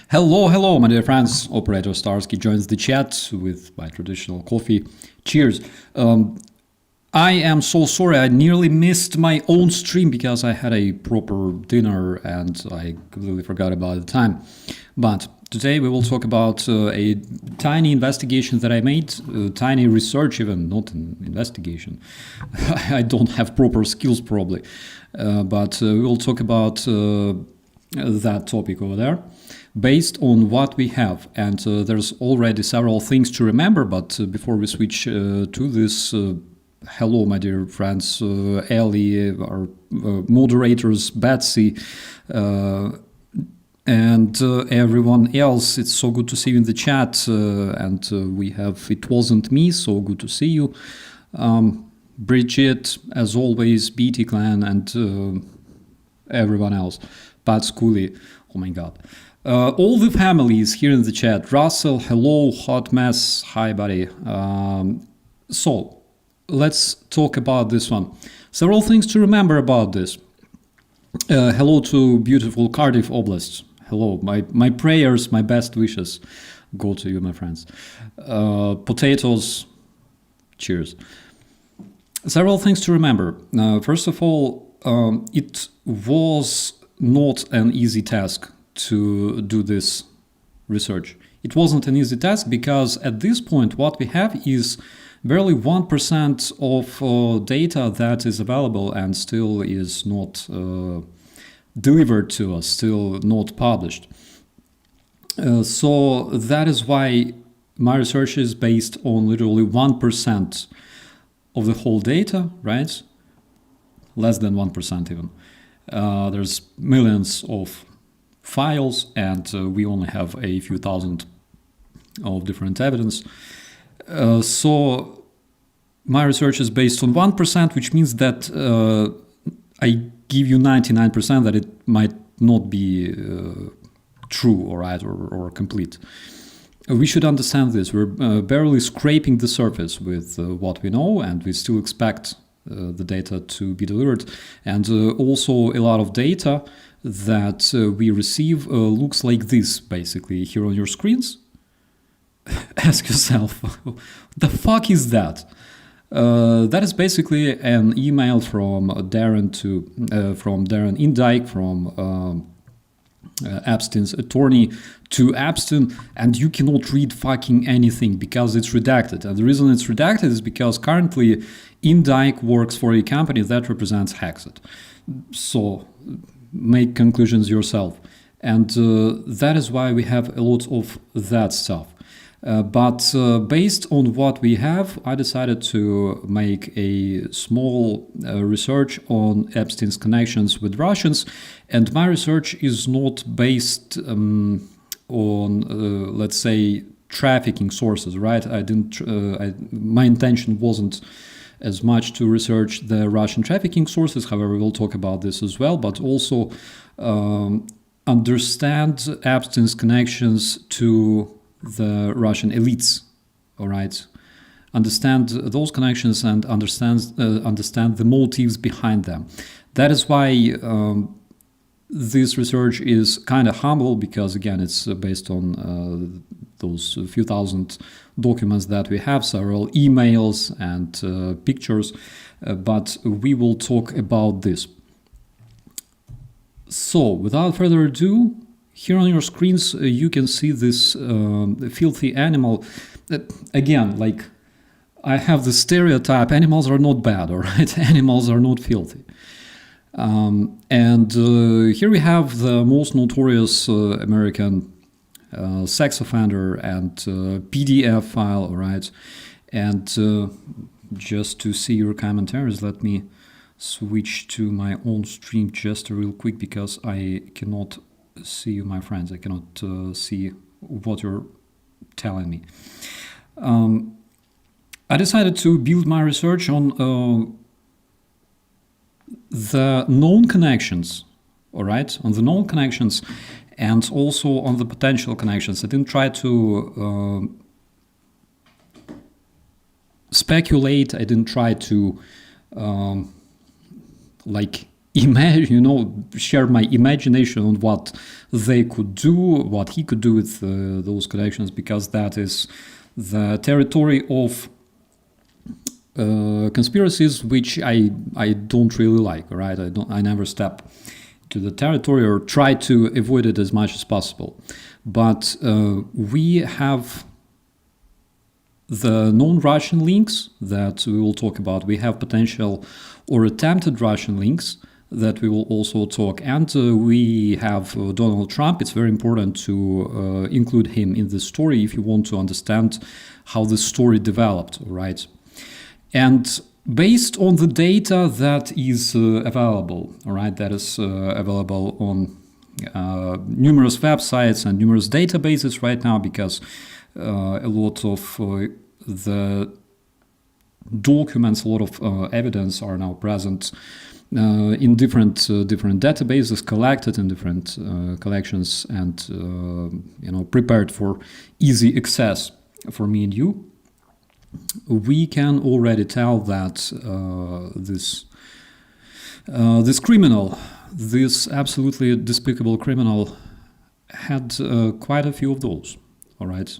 Hello, my dear friends. Operator Starsky joins the chat with my traditional coffee. Cheers. I am so sorry. I nearly missed my own stream because I had a proper dinner and I completely forgot about the time. But today we will talk about a tiny investigation that I made, tiny research even, not an investigation. I don't have proper skills probably. But we will talk about that topic over there, based on what we have. And there's already several things to remember, but before we switch to this, hello, my dear friends, Ellie, our moderators, Betsy, and everyone else. It's so good to see you in the chat, and we have It Wasn't Me, so good to see you. Bridget, as always, BT Clan, and everyone else. Pat Scully, oh my god. All the families here in the chat. Russell, hello. Hot Mess, hi buddy. So, let's talk about this one. Several things to remember about this. Hello to beautiful Cardiff Oblast. Hello, my prayers, my best wishes go to you, my friends. Potatoes, cheers. Several things to remember. First of all, it was not an easy task to do this research. It wasn't an easy task because at this point what we have is barely 1% of data that is available and still is not delivered to us, still not published. So that is why my research is based on literally 1% of the whole data, right? Less than 1% even. There's millions of files and we only have a few thousand of different evidence. So my research is based on 1%, which means that I give you 99% that it might not be true or right or complete. We should understand this. We're barely scraping the surface with what we know, and we still expect the data to be delivered. And also a lot of data that we receive looks like this, basically, here on your screens. Ask yourself, what the fuck is that? That is basically an email from Darren Indyke, from Epstein's attorney to Epstein, and you cannot read fucking anything because it's redacted. And the reason it's redacted is because currently Indyke works for a company that represents Hexet. So make conclusions yourself. And that is why we have a lot of that stuff. But based on what we have, I decided to make a small research on Epstein's connections with Russians. And my research is not based on, let's say, trafficking sources, right? My intention wasn't as much to research the Russian trafficking sources. However, we'll talk about this as well, but also understand Epstein's connections to the Russian elites, all right? Understand those connections and understand the motives behind them. That is why this research is kind of humble, because again, it's based on those few thousand documents that we have, several emails and pictures, but we will talk about this. So, without further ado, here on your screens, you can see this filthy animal. Again, like, I have the stereotype, animals are not bad, all right? Animals are not filthy. And here we have the most notorious American sex offender and PDF file, all right? And just to see your commentaries, let me switch to my own stream just real quick, because I cannot see you, my friends. I cannot see what you're telling me. I decided to build my research on the known connections, all right? On the known connections and also on the potential connections. I didn't try to speculate. I didn't try to share my imagination on what they could do, what he could do with those connections, because that is the territory of conspiracies which I don't really like. Right? I never step to the territory or try to avoid it as much as possible. But we have the known Russian links that we will talk about. We have potential or attempted Russian links that we will also talk. And we have Donald Trump. It's very important to include him in the story if you want to understand how the story developed, right? And based on the data that is available, all right, that is available on numerous websites and numerous databases right now, because a lot of the documents, a lot of evidence are now present in different databases, collected in different collections, and prepared for easy access for me and you. We can already tell that this criminal, this absolutely despicable criminal, had quite a few of those. All right,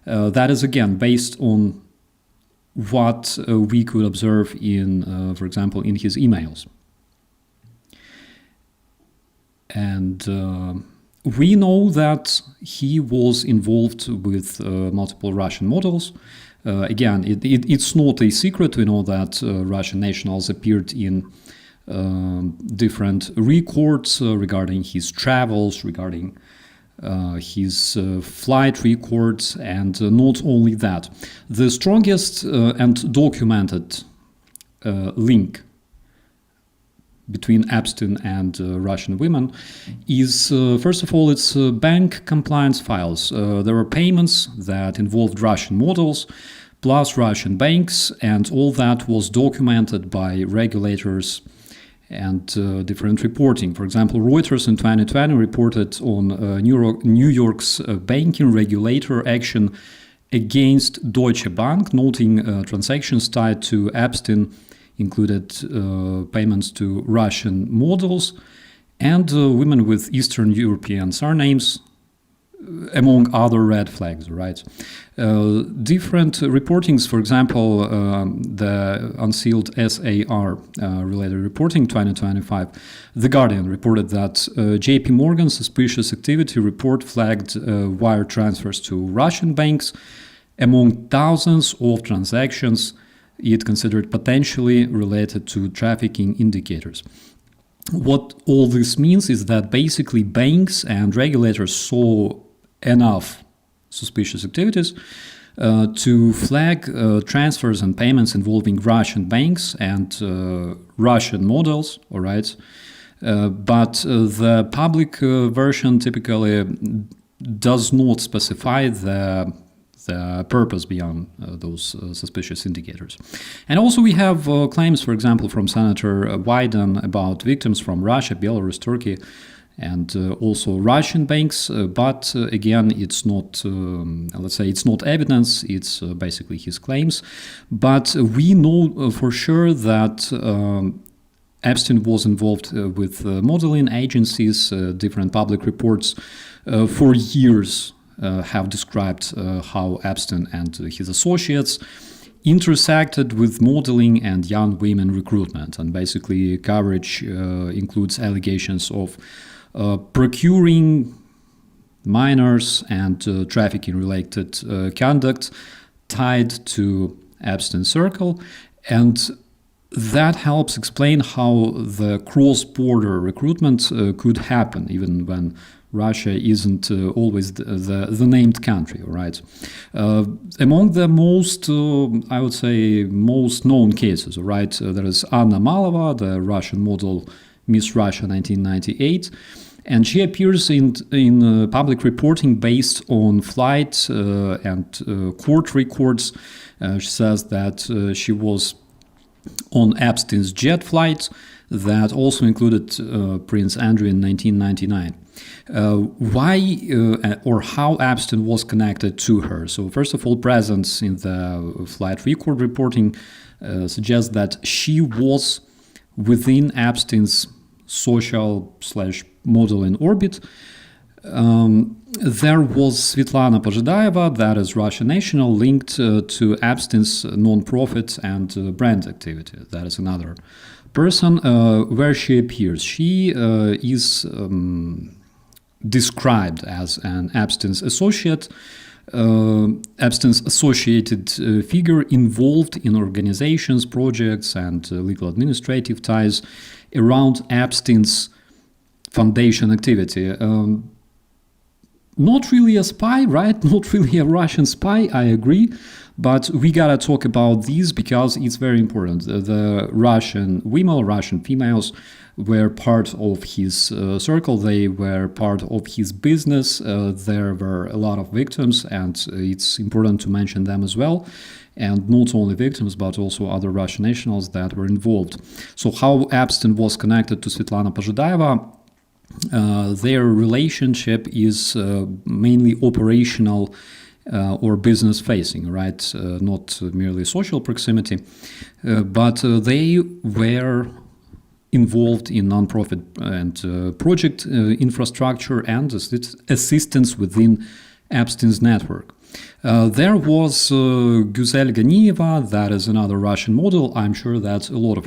that is again based on what we could observe in, for example, in his emails. And we know that he was involved with multiple Russian models. Again, it's not a secret. We know that Russian nationals appeared in different records regarding his travels, regarding his flight records, and not only that. The strongest and documented link between Epstein and Russian women is, first of all, it's bank compliance files. There are payments that involved Russian models plus Russian banks, and all that was documented by regulators and different reporting. For example, Reuters in 2020 reported on New York's banking regulator action against Deutsche Bank, noting transactions tied to Epstein included payments to Russian models and women with Eastern European surnames, among other red flags, right? Different reportings, for example, the unsealed SAR related reporting 2025, The Guardian reported that JP Morgan suspicious activity report flagged wire transfers to Russian banks. Among thousands of transactions it considered potentially related to trafficking indicators. What all this means is that basically banks and regulators saw enough suspicious activities to flag transfers and payments involving Russian banks and Russian models, all right? But the public version typically does not specify the purpose beyond those suspicious indicators. And also we have claims, for example, from Senator Wyden about victims from Russia, Belarus, Turkey, and also Russian banks. But again, it's not, let's say, it's not evidence, it's basically his claims. But we know for sure that Epstein was involved with modeling agencies. Different public reports for years have described how Epstein and his associates intersected with modeling and young women recruitment. And basically coverage includes allegations of procuring minors and trafficking-related conduct tied to Epstein's circle. And that helps explain how the cross-border recruitment could happen, even when Russia isn't always the named country, right? Among the most, I would say, most known cases, right? There is Anna Malova, the Russian model Miss Russia 1998, and she appears in public reporting based on flight and court records. She says that she was on Epstein's jet flight that also included Prince Andrew in 1999. Why or how Epstein was connected to her? So first of all, presence in the flight record reporting suggests that she was within Epstein's social/model in orbit. There was Svetlana Pozhedayeva, that is Russian national, linked to Epstein's non-profit and brand activity. That is another person. Where she appears, she is described as an Epstein's associate, Epstein's associated figure involved in organizations, projects, and legal administrative ties around Epstein's foundation activity. Not really a spy, right? Not really a Russian spy, I agree. But we gotta talk about these because it's very important. The Russian women, Russian females were part of his circle. They were part of his business. There were a lot of victims, and it's important to mention them as well. And not only victims, but also other Russian nationals that were involved. So how Epstein was connected to Svetlana Pozhedayeva? Their relationship is mainly operational or business facing, right? Not merely social proximity, but they were involved in nonprofit and project infrastructure and assistance within Epstein's network. There was Güzel Ganiyeva, that is another Russian model. I'm sure that a lot of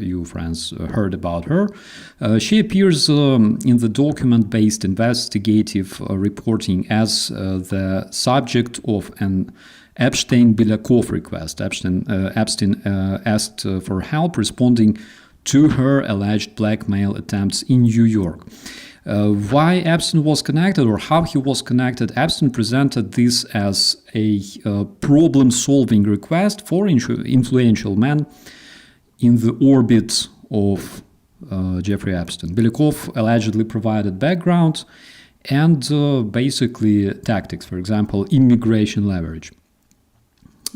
you friends heard about her. She appears in the document-based investigative reporting as the subject of an Epstein-Belyakov request. Epstein asked for help responding to her alleged blackmail attempts in New York. Why Epstein was connected or how he was connected, Epstein presented this as a problem-solving request for influential men in the orbit of Jeffrey Epstein. Belyakov allegedly provided background and basically tactics, for example, immigration leverage.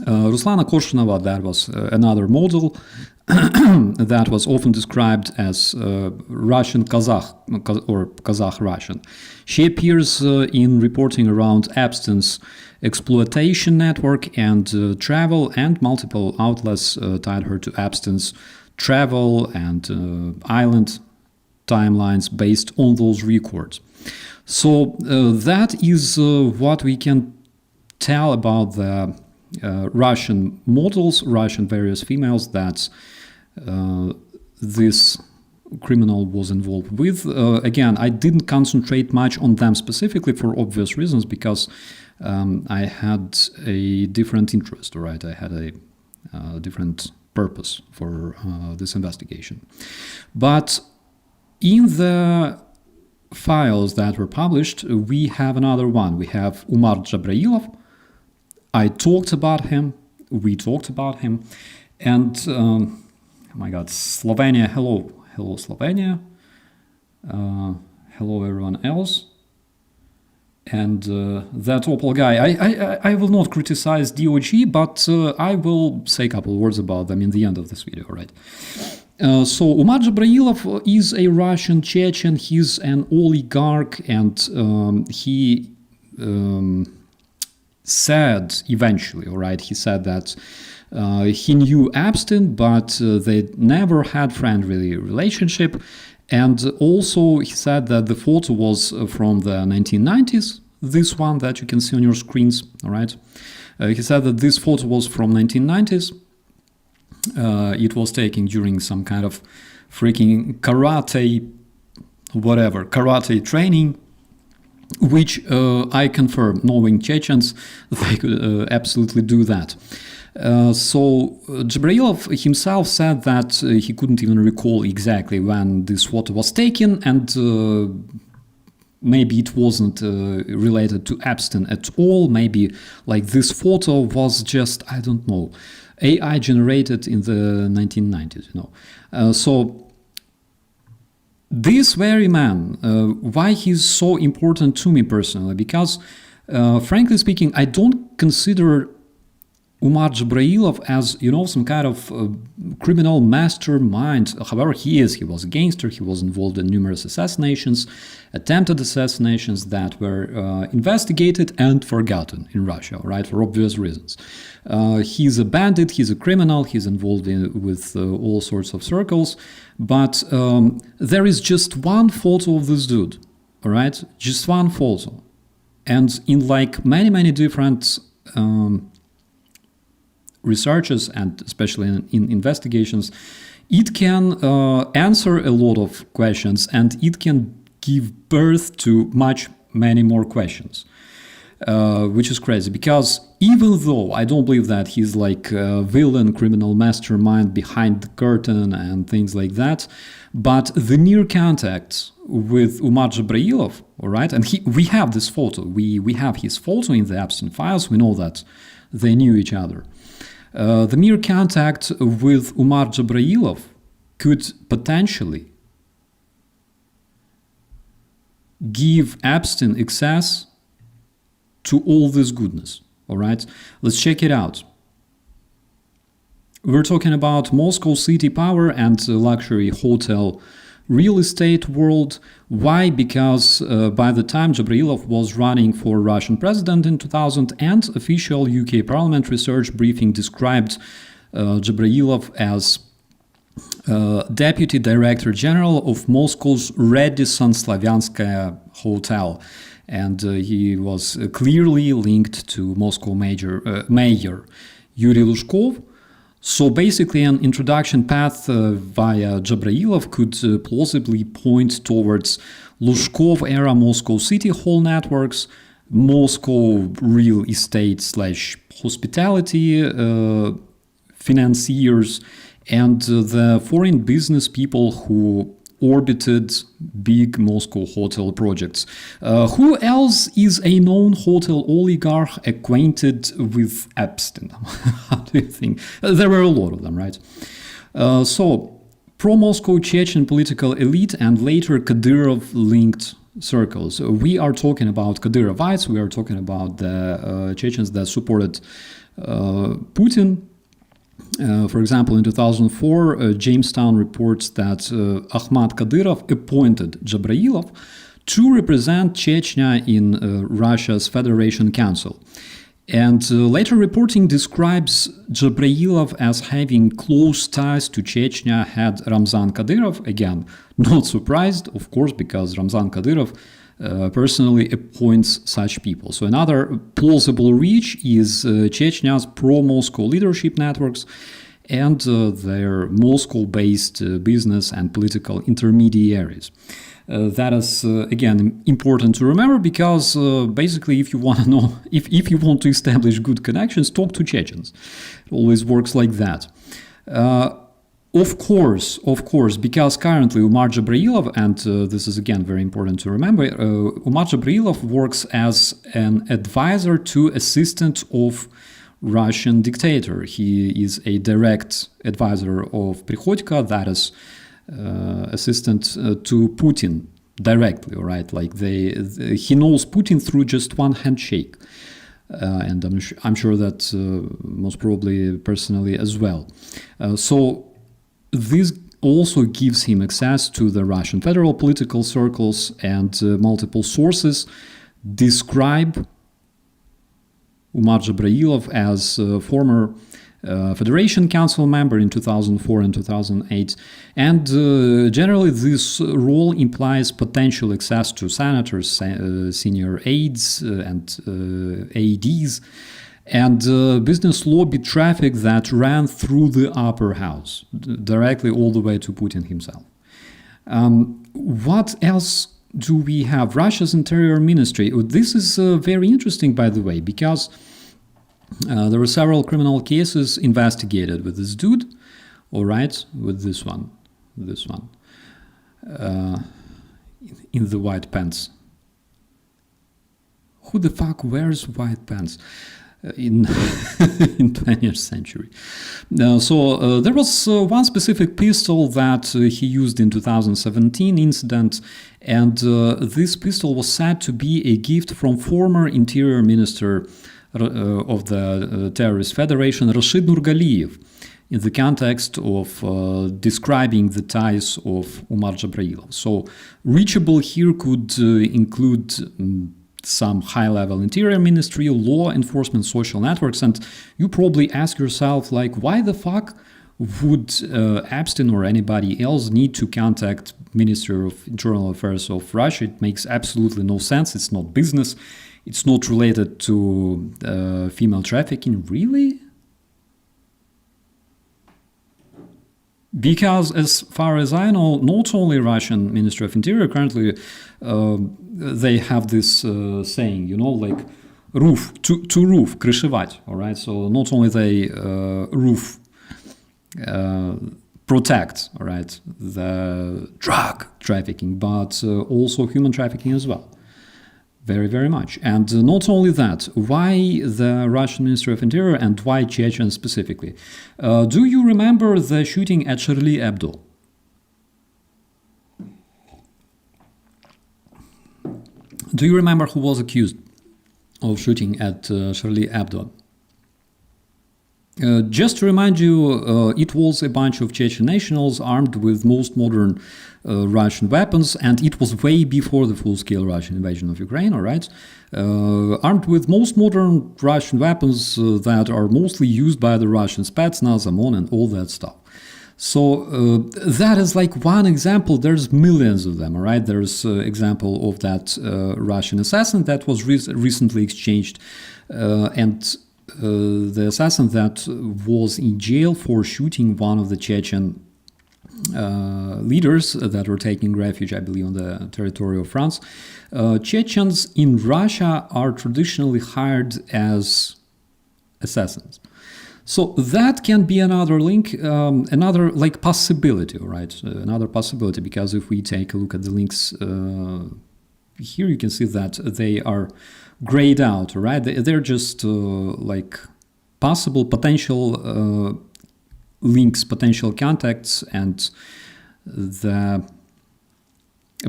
Ruslana Korshunova, that was another model that was often described as Russian Kazakh or Kazakh Russian. She appears in reporting around Epstein's exploitation network and travel, and multiple outlets tied her to Epstein's travel and island timelines based on those records. So that is what we can tell about the Russian models, Russian various females that this criminal was involved with. Again, I didn't concentrate much on them specifically for obvious reasons because I had a different interest, right? I had a different purpose for this investigation. But in the files that were published, we have another one. We have Umar Dzhabrailov. I talked about him. We talked about him. And, oh my God, Slovenia, hello. Hello, Slovenia. Hello, everyone else. And that Opel guy, I will not criticize DOG, but I will say a couple of words about them in the end of this video, right? So Umar Dzhabrailov is a Russian Chechen. He's an oligarch, and he said eventually, all right, he said that he knew Epstein, but they never had friendly relationship. And also he said that the photo was from the 1990s, this one that you can see on your screens, all right? He said that this photo was from 1990s. It was taken during some kind of freaking karate, whatever, karate training, which I confirm, knowing Chechens, they could absolutely do that. So Dzhabrailov himself said that he couldn't even recall exactly when this photo was taken, and maybe it wasn't related to Epstein at all. Maybe like this photo was just, I don't know, AI generated in the 1990s, you know. So this very man, why he's so important to me personally, because frankly speaking, I don't consider Umar Dzhabrailov as, some kind of criminal mastermind. However, he was a gangster. He was involved in numerous assassinations, attempted assassinations that were investigated and forgotten in Russia, right, for obvious reasons. He's a bandit, he's a criminal, he's involved with all sorts of circles, but there is just one photo of this dude, all right, just one photo. And in like many different researches, and especially in investigations, it can answer a lot of questions, and it can give birth to many more questions, which is crazy, because even though I don't believe that he's like a villain, criminal mastermind behind the curtain and things like that, but the near contact with Umar Dzhabrailov, all right, and we have this photo, we have his photo in the Epstein files, we know that they knew each other. The mere contact with Umar Dzhabrailov could potentially give Epstein access to all this goodness. All right, let's check it out. We're talking about Moscow city power and luxury hotel real estate world. Why? Because by the time Dzhabrailov was running for Russian president in 2000, and official UK Parliament research briefing described Dzhabrailov as Deputy Director General of Moscow's Radisson Slavyanskaya Hotel. And he was clearly linked to Moscow mayor Yuri Lushkov. So basically an introduction path via Dzhabrailov could plausibly point towards Lushkov-era Moscow City Hall networks, Moscow real estate / hospitality financiers, and the foreign business people who orbited big Moscow hotel projects. Who else is a known hotel oligarch acquainted with Epstein? How do you think? There were a lot of them, right? So, pro-Moscow Chechen political elite and later Kadyrov-linked circles. We are talking about Kadyrovites, we are talking about the Chechens that supported Putin. For example, in 2004, Jamestown reports that Ahmad Kadyrov appointed Dzhabrailov to represent Chechnya in Russia's Federation Council. And later reporting describes Dzhabrailov as having close ties to Chechnya head Ramzan Kadyrov. Again, not surprised, of course, because Ramzan Kadyrov personally appoints such people. So another plausible reach is Chechnya's pro-Moscow leadership networks and their Moscow-based business and political intermediaries. That is, again, important to remember, because basically if you want to know, if you want to establish good connections, talk to Chechens. It always works like that. Of course, because currently Umar Dzhabrailov, and this is again very important to remember, Umar Dzhabrailov works as an advisor to assistant of Russian dictator. He is a direct advisor of Prihodko, that is assistant to Putin directly, all right? Like he knows Putin through just one handshake. And I'm sure that most probably personally as well. So this also gives him access to the Russian federal political circles, and multiple sources describe Umar Dzhabrailov as a former Federation Council member in 2004 and 2008. And generally this role implies potential access to senators, senior aides and ADs, and business lobby traffic that ran through the upper house, directly all the way to Putin himself. What else do we have? Russia's interior ministry. This is very interesting, by the way, because there were several criminal cases investigated with this dude, all right, with this one, in the white pants. Who the fuck wears white pants in 20th century? So there was one specific pistol that he used in 2017 incident, and this pistol was said to be a gift from former Interior Minister of the terrorist federation, Rashid Nurgaliyev, in the context of describing the ties of Umar Dzhabrailov. So reachable here could include some high-level interior ministry, law enforcement, social networks, and you probably ask yourself, like, why the fuck would Epstein or anybody else need to contact Ministry of Internal Affairs of Russia? It makes absolutely no sense. It's not business. It's not related to female trafficking. Really? Because as far as I know, not only Russian Ministry of Interior, currently they have this saying, you know, like roof, to roof, крышевать, all right? So not only they roof protect, all right, the drug trafficking, but also human trafficking as well. Very, very much. And not only that, why the Russian Ministry of Interior and why Chechen specifically? Do you remember the shooting at Charlie Hebdo? Do you remember who was accused of shooting at Charlie Hebdo? Just to remind you, it was a bunch of Chechen nationals armed with most modern Russian weapons, and it was way before the full-scale Russian invasion of Ukraine, all right? Armed with most modern Russian weapons that are mostly used by the Russian Spetsnaz, OMON, and all that stuff. So that is like one example. There's millions of them, all right? There's example of that Russian assassin that was recently exchanged, and the assassin that was in jail for shooting one of the Chechen leaders that were taking refuge, I believe, on the territory of France. Chechens in Russia are traditionally hired as assassins. So that can be another link, another like possibility, right? Another possibility, because if we take a look at the links here, you can see that they are grayed out, right? They're just like possible potential links, potential contacts, and the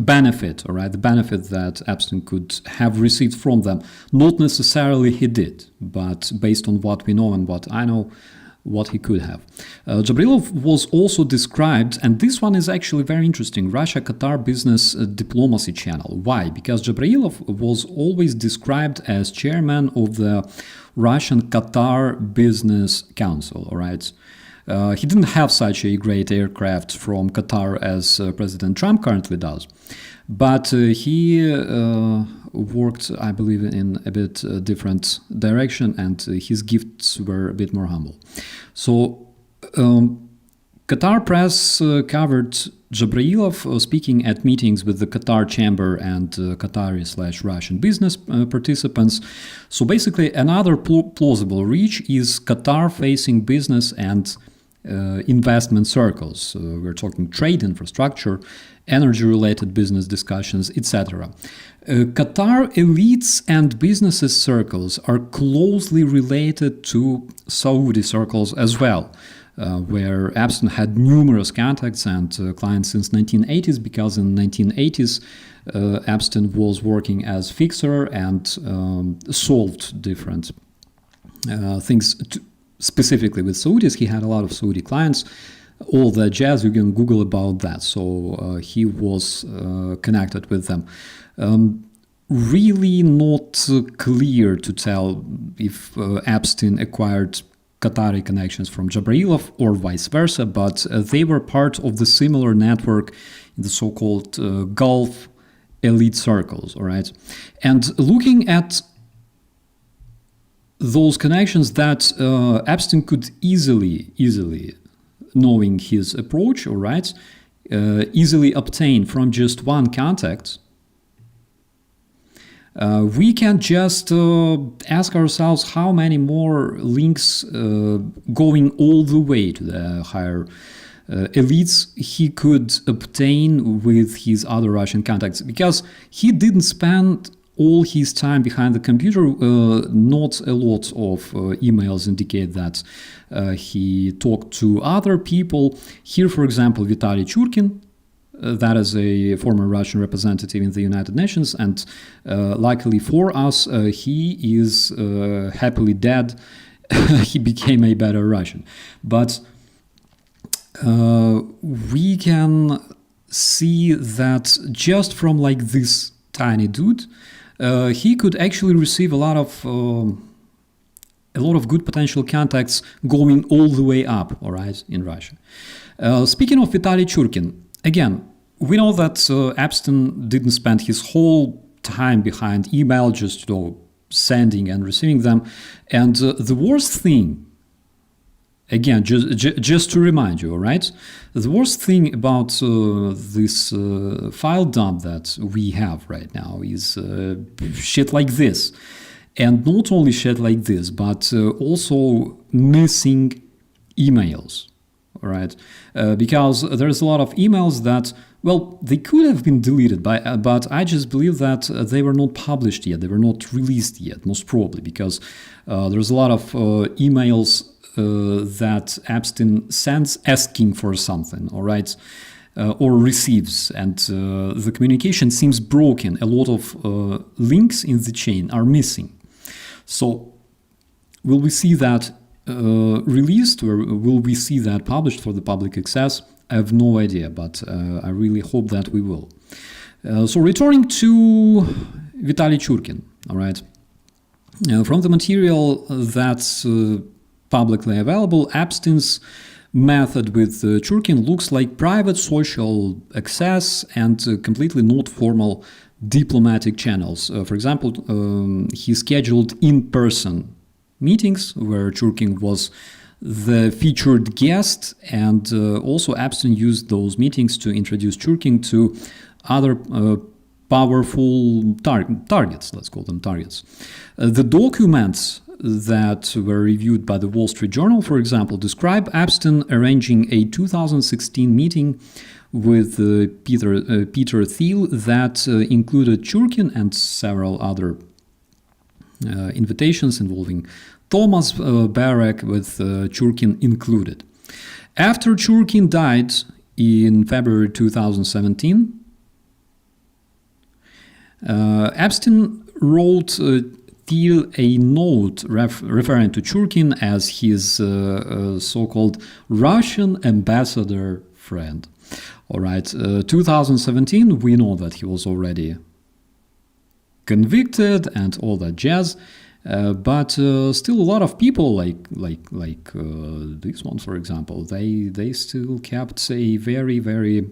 benefit, all right, the benefit that Epstein could have received from them. Not necessarily he did, but based on what we know and what I know, what he could have. Dzhabrailov was also described, and this one is actually very interesting, Russia-Qatar business diplomacy channel. Why? Because Dzhabrailov was always described as chairman of the Russian-Qatar Business Council, all right? He didn't have such a great aircraft from Qatar as President Trump currently does. But he worked, I believe, in a bit different direction, and his gifts were a bit more humble. So Qatar press covered Dzhabrailov speaking at meetings with the Qatar Chamber and Qatari/Russian business participants. So basically, another plausible reach is Qatar-facing business and investment circles. We're talking trade, infrastructure, energy-related business discussions, etc. Qatar elites and businesses circles are closely related to Saudi circles as well, where Epstein had numerous contacts and clients since 1980s, because in 1980s Epstein was working as fixer and solved different things. Specifically with Saudis, he had a lot of Saudi clients, all that jazz, you can Google about that. So he was connected with them. Really not clear to tell if Epstein acquired Qatari connections from Dzhabrailov or vice versa, but they were part of the similar network in the so-called Gulf elite circles, all right? And looking at those connections that Epstein could easily, knowing his approach, all right, easily obtain from just one contact, we can just ask ourselves how many more links going all the way to the higher elites he could obtain with his other Russian contacts, because he didn't spend all his time behind the computer. Not a lot of emails indicate that he talked to other people. Here, for example, Vitaly Churkin that is a former Russian representative in the United Nations, and luckily for us, he is happily dead. He became a better Russian. But we can see that just from like this tiny dude, he could actually receive a lot of good potential contacts going all the way up, all right, in Russia. Speaking of Vitaly Churkin, again, we know that Epstein didn't spend his whole time behind email, just sending and receiving them. And the worst thing, again, just to remind you, all right, the worst thing about this file dump that we have right now is shit like this. And not only shit like this, but also missing emails, all right? Because there's a lot of emails that, well, they could have been deleted, but I just believe that they were not published yet, they were not released yet, most probably, because there's a lot of emails that Epstein sends asking for something, all right? Or receives, and the communication seems broken. A lot of links in the chain are missing. So will we see that released, or will we see that published for the public access? I have no idea, but I really hope that we will. So returning to Vitaly Churkin, all right. From the material that's publicly available, Epstein's method with Churkin looks like private social access and completely not formal diplomatic channels. For example, he scheduled in-person meetings where Churkin was the featured guest, and also Epstein used those meetings to introduce Churkin to other powerful targets, let's call them targets. The documents that were reviewed by the Wall Street Journal, for example, describe Epstein arranging a 2016 meeting with Peter Thiel that included Churkin and several other invitations involving Thomas Barrack, with Churkin included. After Churkin died in February 2017, Epstein wrote Thiel a note referring to Churkin as his so-called Russian ambassador friend. All right, 2017, we know that he was already convicted and all that jazz, but still a lot of people like this one, for example, they still kept a very, very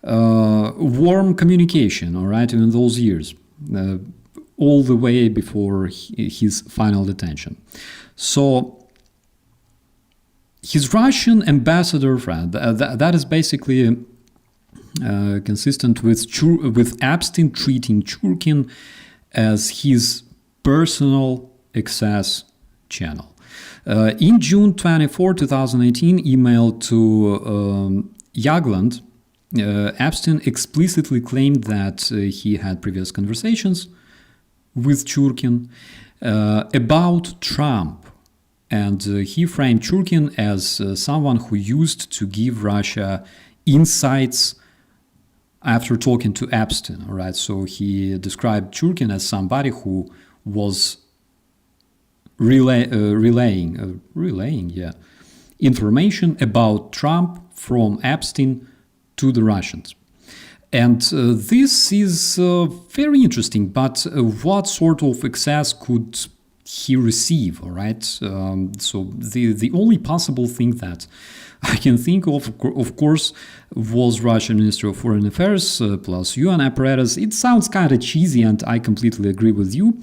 warm communication, all right, in those years, all the way before his final detention. So his Russian ambassador friend, that is basically consistent with Epstein treating Churkin as his personal access channel. In June 24, 2018, email to Jagland, Epstein explicitly claimed that he had previous conversations with Churkin about Trump, and he framed Churkin as someone who used to give Russia insights after talking to Epstein, all right? So he described Churkin as somebody who was relaying information about Trump from Epstein to the Russians. And this is very interesting, but what sort of access could he receive, all right? So the only possible thing that I can think of course, was Russian Ministry of Foreign Affairs plus UN apparatus. It sounds kind of cheesy, and I completely agree with you,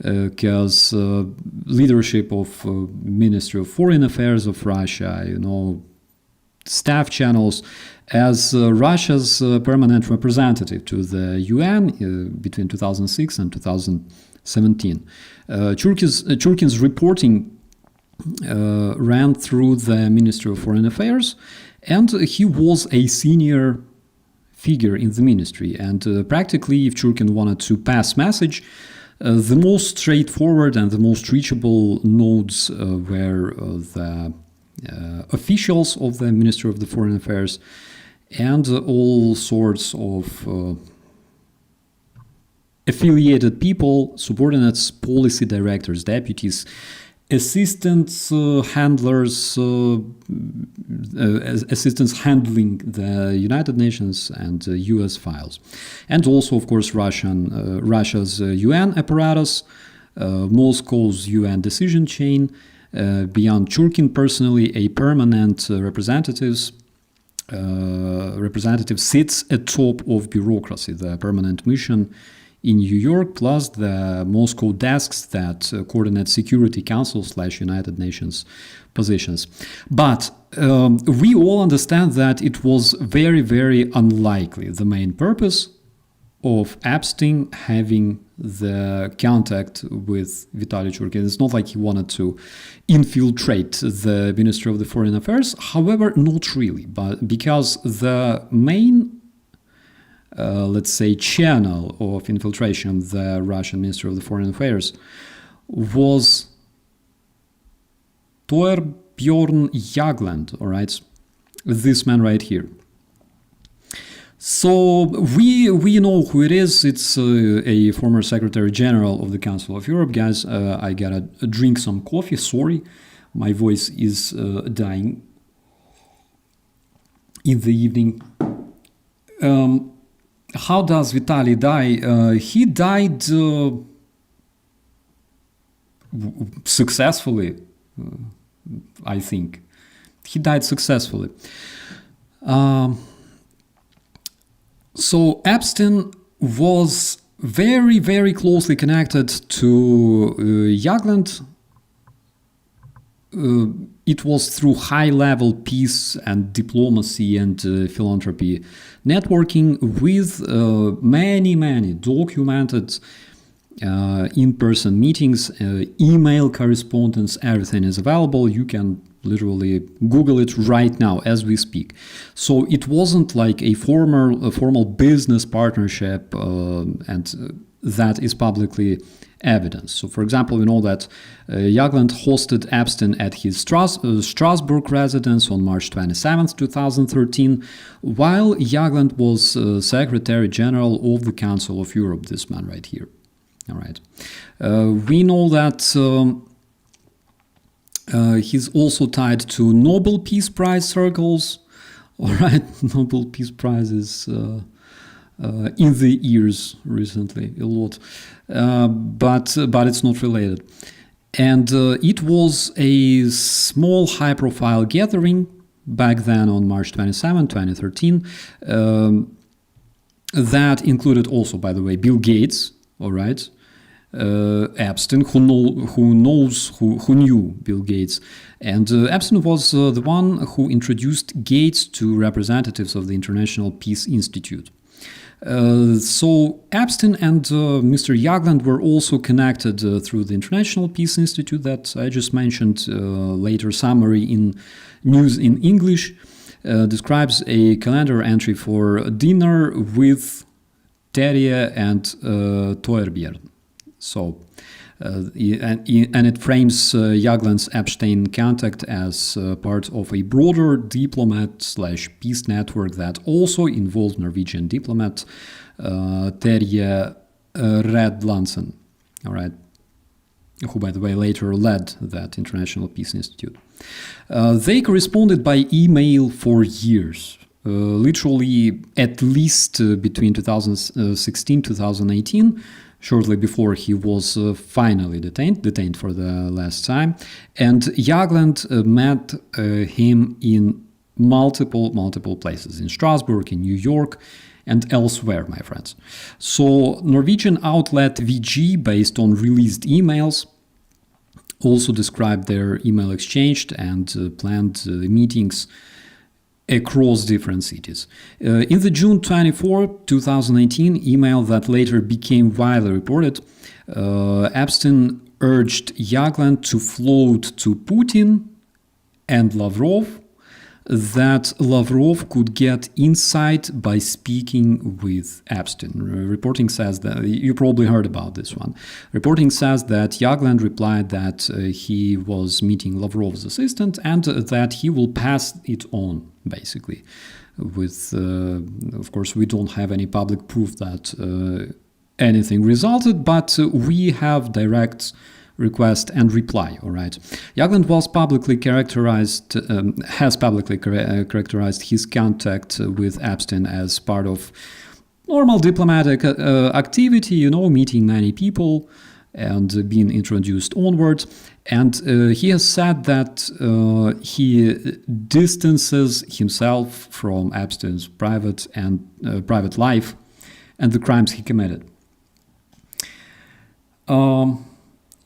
because leadership of Ministry of Foreign Affairs of Russia, staff channels, as Russia's permanent representative to the UN between 2006 and 2017. Churkin's reporting ran through the Ministry of Foreign Affairs, and he was a senior figure in the ministry. And practically, if Churkin wanted to pass message, the most straightforward and the most reachable nodes were the officials of the Ministry of the Foreign Affairs and all sorts of affiliated people, subordinates, policy directors, deputies, assistants, handlers, assistants handling the United Nations and US files. And also, of course, Russia's UN apparatus, Moscow's UN decision chain, beyond Churkin personally, a permanent representative sits atop of bureaucracy, the permanent mission in New York, plus the Moscow desks that coordinate Security Council / United Nations positions. But we all understand that it was very, very unlikely, the main purpose of Epstein having the contact with Vitaly Churkin. It's not like he wanted to infiltrate the Ministry of the Foreign Affairs. However, not really, but because the main let's say, channel of infiltration, the Russian Ministry of the Foreign Affairs, was Torbjorn Jagland, all right? This man right here. So we know who it is. It's a former Secretary General of the Council of Europe. Guys, I gotta drink some coffee. Sorry, my voice is dying in the evening. How does Vitaly die? He died successfully, I think. He died successfully. So Epstein was very, very closely connected to Jagland. It was through high-level peace and diplomacy and philanthropy networking with many documented in-person meetings, email correspondence, everything is available. You can literally Google it right now as we speak. So it wasn't like a formal business partnership, and that is publicly evidence. So, for example, we know that Jagland hosted Epstein at his Strasbourg residence on March 27, 2013, while Jagland was Secretary General of the Council of Europe, this man right here. All right. We know that he's also tied to Nobel Peace Prize circles. All right, Nobel Peace Prizes in the ears recently a lot, but it's not related. And it was a small high-profile gathering back then on March 27, 2013, that included also, by the way, Bill Gates, all right, Epstein, who knew Bill Gates, and Epstein was the one who introduced Gates to representatives of the International Peace Institute. So Epstein and Mr. Jagland were also connected through the International Peace Institute that I just mentioned. Later summary in News in English describes a calendar entry for dinner with Terje and Torbjorn. So, and it frames Jagland's Epstein contact as part of a broader diplomat/peace network that also involved Norwegian diplomat Terje Redlansen, all right, who, by the way, later led that International Peace Institute. They corresponded by email for years. Literally at least between 2016-2018, shortly before he was finally detained for the last time. And Jagland met him in multiple places, in Strasbourg, in New York, and elsewhere, my friends. So Norwegian outlet VG, based on released emails, also described their email exchange and planned meetings across different cities. In the June 24, 2018 email that later became widely reported, Epstein urged Jagland to float to Putin and Lavrov that Lavrov could get insight by speaking with Epstein. Reporting says that, you probably heard about this one. Reporting says that Jagland replied that he was meeting Lavrov's assistant and that he will pass it on, basically. with, of course, we don't have any public proof that anything resulted, but we have direct request and reply. All right. Jagland was publicly characterized, has publicly characterized his contact with Epstein as part of normal diplomatic activity, you know, meeting many people and being introduced onwards. And he has said that he distances himself from Epstein's private life and the crimes he committed.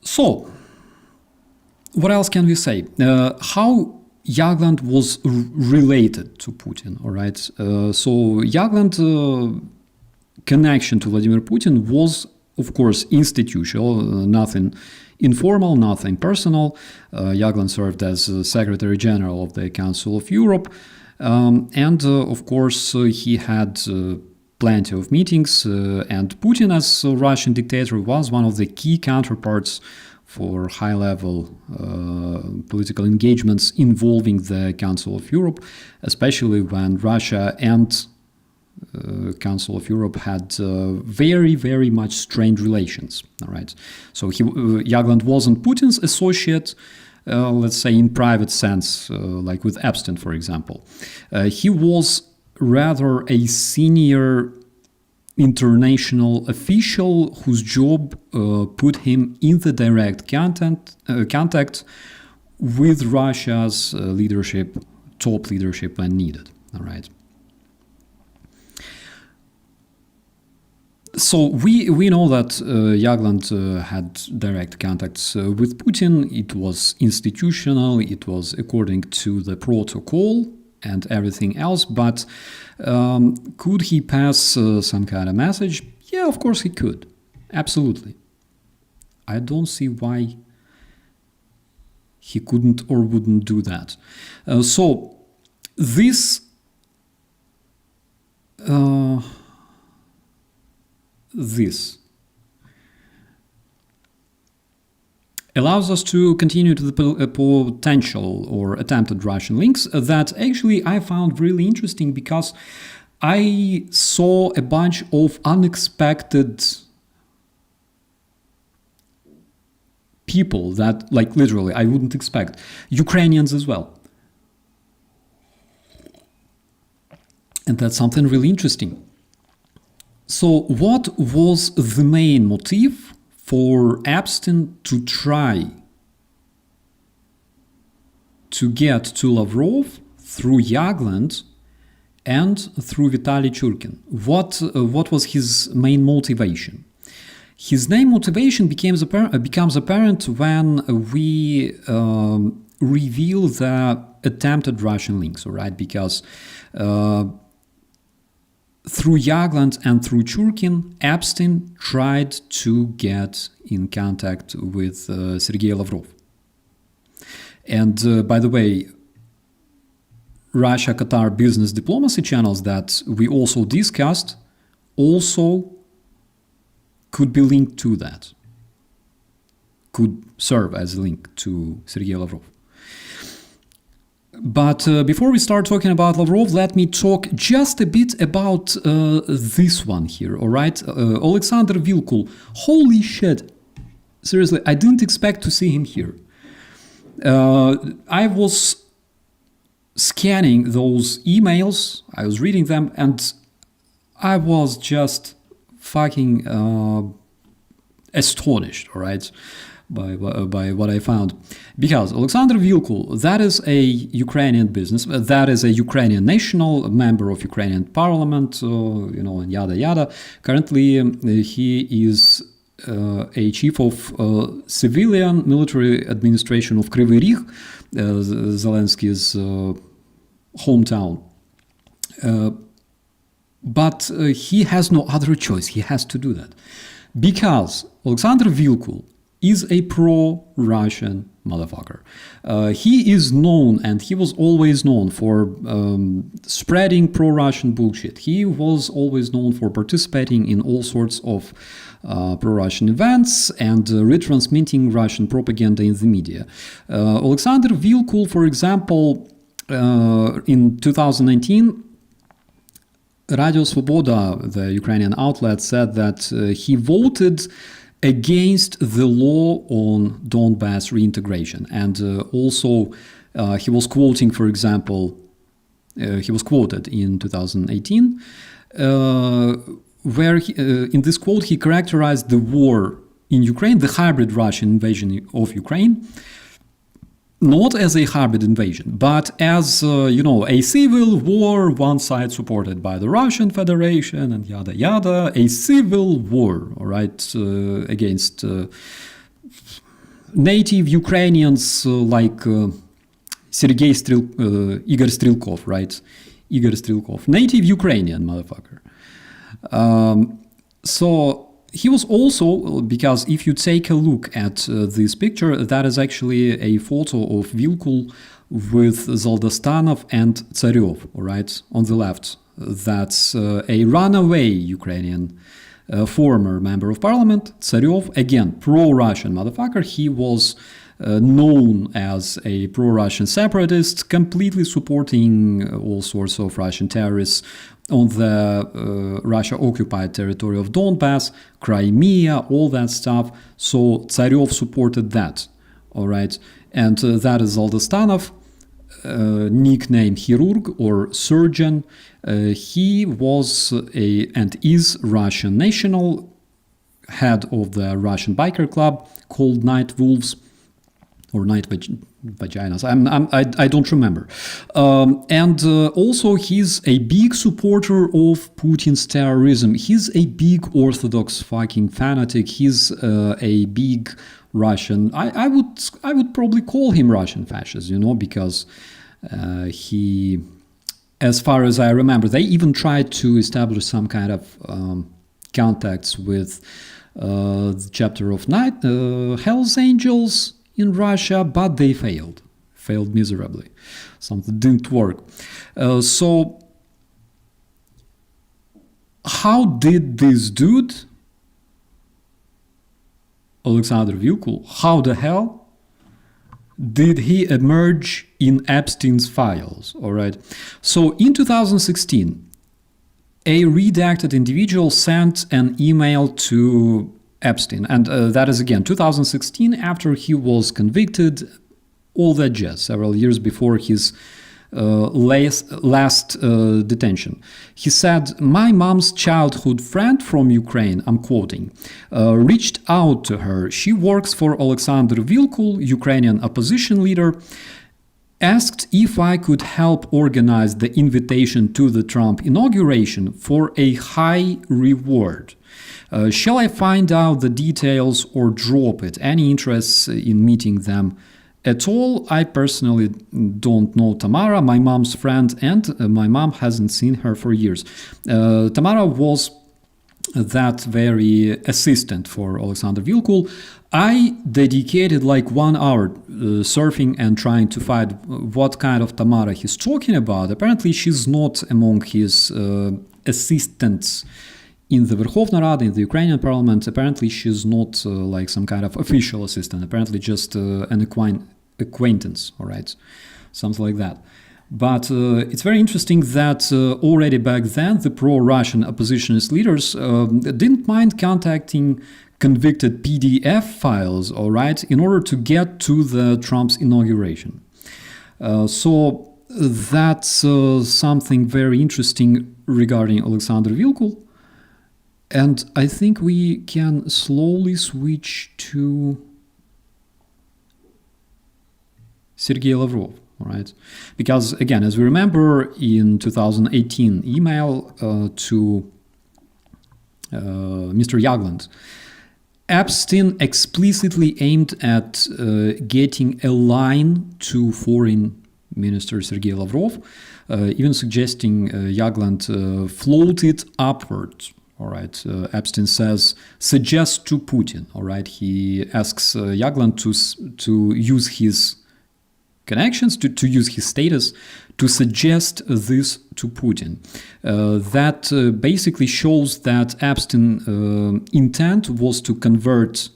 So, what else can we say? How Jagland was related to Putin, all right? So, Jagland connection to Vladimir Putin was, of course, institutional, nothing informal, nothing personal. Jagland served as Secretary General of the Council of Europe, and of course, he had plenty of meetings, and Putin, as a Russian dictator, was one of the key counterparts for high-level political engagements involving the Council of Europe, especially when Russia and Council of Europe had very, very much strained relations. All right, so Jagland wasn't Putin's associate, let's say in private sense, like with Epstein, for example. He was rather a senior international official whose job put him in the direct contact with Russia's leadership, top leadership when needed. All right. So we know that Jagland had direct contacts with Putin. It was institutional. It was according to the protocol and everything else. But could he pass some kind of message? Yeah, of course he could. Absolutely. I don't see why he couldn't or wouldn't do that. So this allows us to continue to the potential or attempted Russian links that actually I found really interesting, because I saw a bunch of unexpected people that, like, literally I wouldn't expect. Ukrainians as well. And that's something really interesting. So what was the main motive for Epstein to try to get to Lavrov through Jagland and through Vitaly Churkin? What was his main motivation? His main motivation becomes apparent when we reveal the attempted Russian links, all right? Because through Jagland and through Churkin, Epstein tried to get in contact with Sergei Lavrov. And by the way, Russia-Qatar business diplomacy channels that we also discussed also could be linked to that, could serve as a link to Sergei Lavrov. But before we start talking about Lavrov, let me talk just a bit about this one here, all right? Alexander Vilkul. Holy shit. Seriously, I didn't expect to see him here. I was scanning those emails, I was reading them, and I was just fucking astonished, all right? By what I found. Because Alexander Vilkul, that is a Ukrainian business, that is a Ukrainian national, a member of Ukrainian parliament, and yada yada. Currently, he is a chief of civilian military administration of Kryvyi Rih, Zelensky's hometown. But he has no other choice. He has to do that. Because Alexander Vilkul is a pro-Russian motherfucker. He is known, and he was always known for spreading pro-Russian bullshit. He was always known for participating in all sorts of pro-Russian events and retransmitting Russian propaganda in the media. Alexander Vilkul, for example, in 2019, Radio Svoboda, the Ukrainian outlet, said that he voted against the law on Donbass reintegration. And also he was quoting, for example, he was quoted in 2018, where in this quote he characterized the war in Ukraine, the hybrid Russian invasion of Ukraine, not as a hybrid invasion, but as, a civil war, one side supported by the Russian Federation and yada yada, a civil war, all right, against native Ukrainians like Igor Strelkov, right? Igor Strelkov, native Ukrainian motherfucker. So he was also, because if you take a look at this picture, that is actually a photo of Vilkul with Zoldostanov and Tsaryov, all right, on the left. That's a runaway Ukrainian former member of parliament, Tsaryov, again, pro-Russian motherfucker. He was known as a pro-Russian separatist, completely supporting all sorts of Russian terrorists on the Russia-occupied territory of Donbass, Crimea, all that stuff. So Tsaryov supported that, all right? And that is Zoldostanov, nickname Chirurg or Surgeon. He was and is Russian national, head of the Russian biker club called Night Wolves, or Night Vaginas, I don't remember. And also he's a big supporter of Putin's terrorism. He's a big Orthodox fucking fanatic. He's a big Russian, I would probably call him Russian fascist, because he, as far as I remember, they even tried to establish some kind of contacts with the chapter of Hell's Angels in Russia, but they failed miserably. Something didn't work. So how did this dude, Alexander Vilkul, how the hell did he emerge in Epstein's files? All right. So in 2016, a redacted individual sent an email to Epstein, and that is again 2016, after he was convicted, all that jazz, several years before his last detention. He said, "My mom's childhood friend from Ukraine," I'm quoting, "reached out to her. She works for Alexander Vilkul, Ukrainian opposition leader, asked if I could help organize the invitation to the Trump inauguration for a high reward. Shall I find out the details or drop it? Any interest in meeting them at all? I personally don't know Tamara, my mom's friend, and my mom hasn't seen her for years." Tamara was that very assistant for Alexander Vilkul. I dedicated like 1 hour surfing and trying to find what kind of Tamara he's talking about. Apparently she's not among his assistants in the Verkhovna Rada, in the Ukrainian parliament. Apparently she's not like some kind of official assistant, apparently just an acquaintance, all right, something like that. But it's very interesting that already back then the pro-Russian oppositionist leaders didn't mind contacting convicted PDF files, all right, in order to get to the Trump's inauguration. So that's something very interesting regarding Alexander Vilkul. And I think we can slowly switch to Sergei Lavrov, right? Because again, as we remember, in 2018 email to Mr. Jagland, Epstein explicitly aimed at getting a line to Foreign Minister Sergei Lavrov, even suggesting Jagland float it upward. All right, Epstein says, suggest to Putin. All right, he asks Jagland to use his connections, to use his status to suggest this to Putin. That basically shows that Epstein's intent was to convert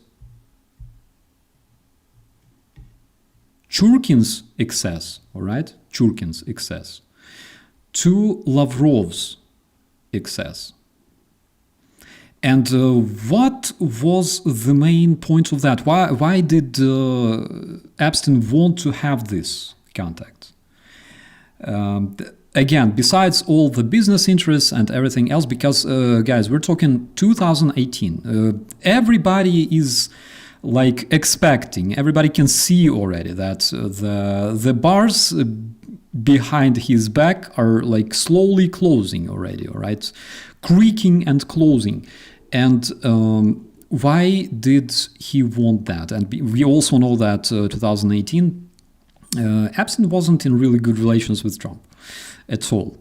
Churkin's excess, all right, Churkin's excess, to Lavrov's excess. And what was the main point of that? Why did Epstein want to have this contact? Again, besides all the business interests and everything else, because, guys, we're talking 2018. Everybody is like expecting, everybody can see already that the bars behind his back are like slowly closing already, all right? Creaking and closing. And why did he want that? And we also know that 2018, Epstein wasn't in really good relations with Trump at all.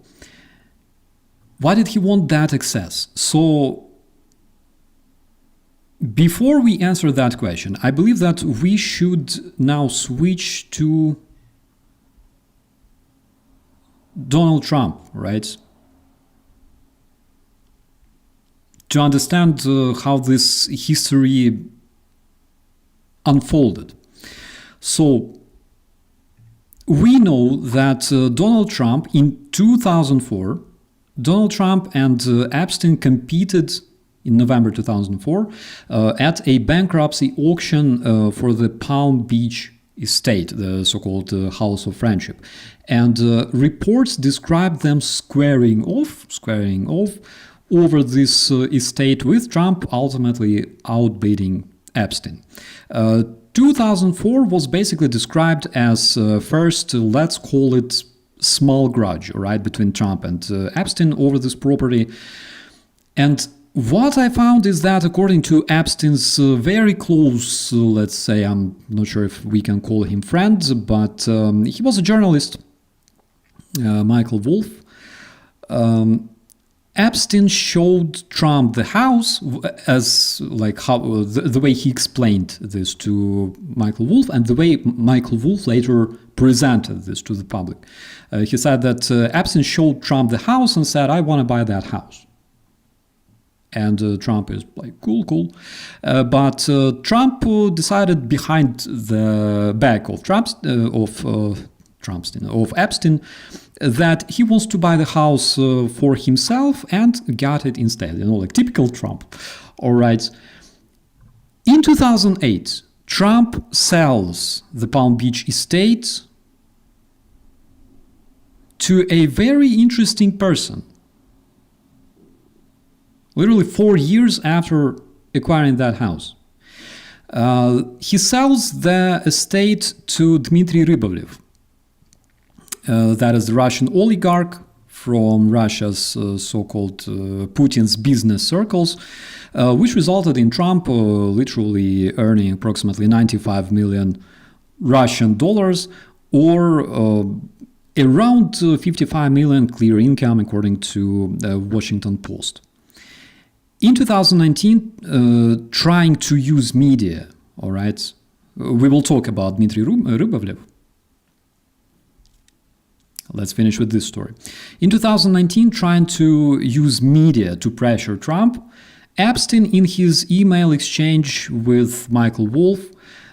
Why did he want that access? So before we answer that question, I believe that we should now switch to Donald Trump, right? To understand how this history unfolded. So we know that Donald Trump in 2004, Donald Trump and Epstein competed in November 2004 at a bankruptcy auction for the Palm Beach estate, the so-called House of Friendship. And reports describe them squaring off over this estate, with Trump ultimately outbidding Epstein. 2004 was basically described as first, let's call it small grudge, right, between Trump and Epstein over this property. And what I found is that according to Epstein's very close, let's say, I'm not sure if we can call him friend, but he was a journalist, Michael Wolff. Epstein showed Trump the house as like how the way he explained this to Michael Wolff, and the way Michael Wolff later presented this to the public. He said that Epstein showed Trump the house and said, "I want to buy that house." And Trump is like, cool. But Trump decided behind the back of Epstein that he wants to buy the house for himself and got it instead, like typical Trump. All right. In 2008, Trump sells the Palm Beach estate to a very interesting person. Literally 4 years after acquiring that house. He sells the estate to Dmitry Rubizh. That is the Russian oligarch from Russia's so-called Putin's business circles, which resulted in Trump literally earning approximately 95 million Russian dollars, or around 55 million clear income, according to the Washington Post. In 2019, trying to use media, all right, we will talk about Dmitry Rubizh. Let's finish with this story. In 2019, trying to use media to pressure Trump, Epstein, in his email exchange with Michael Wolff,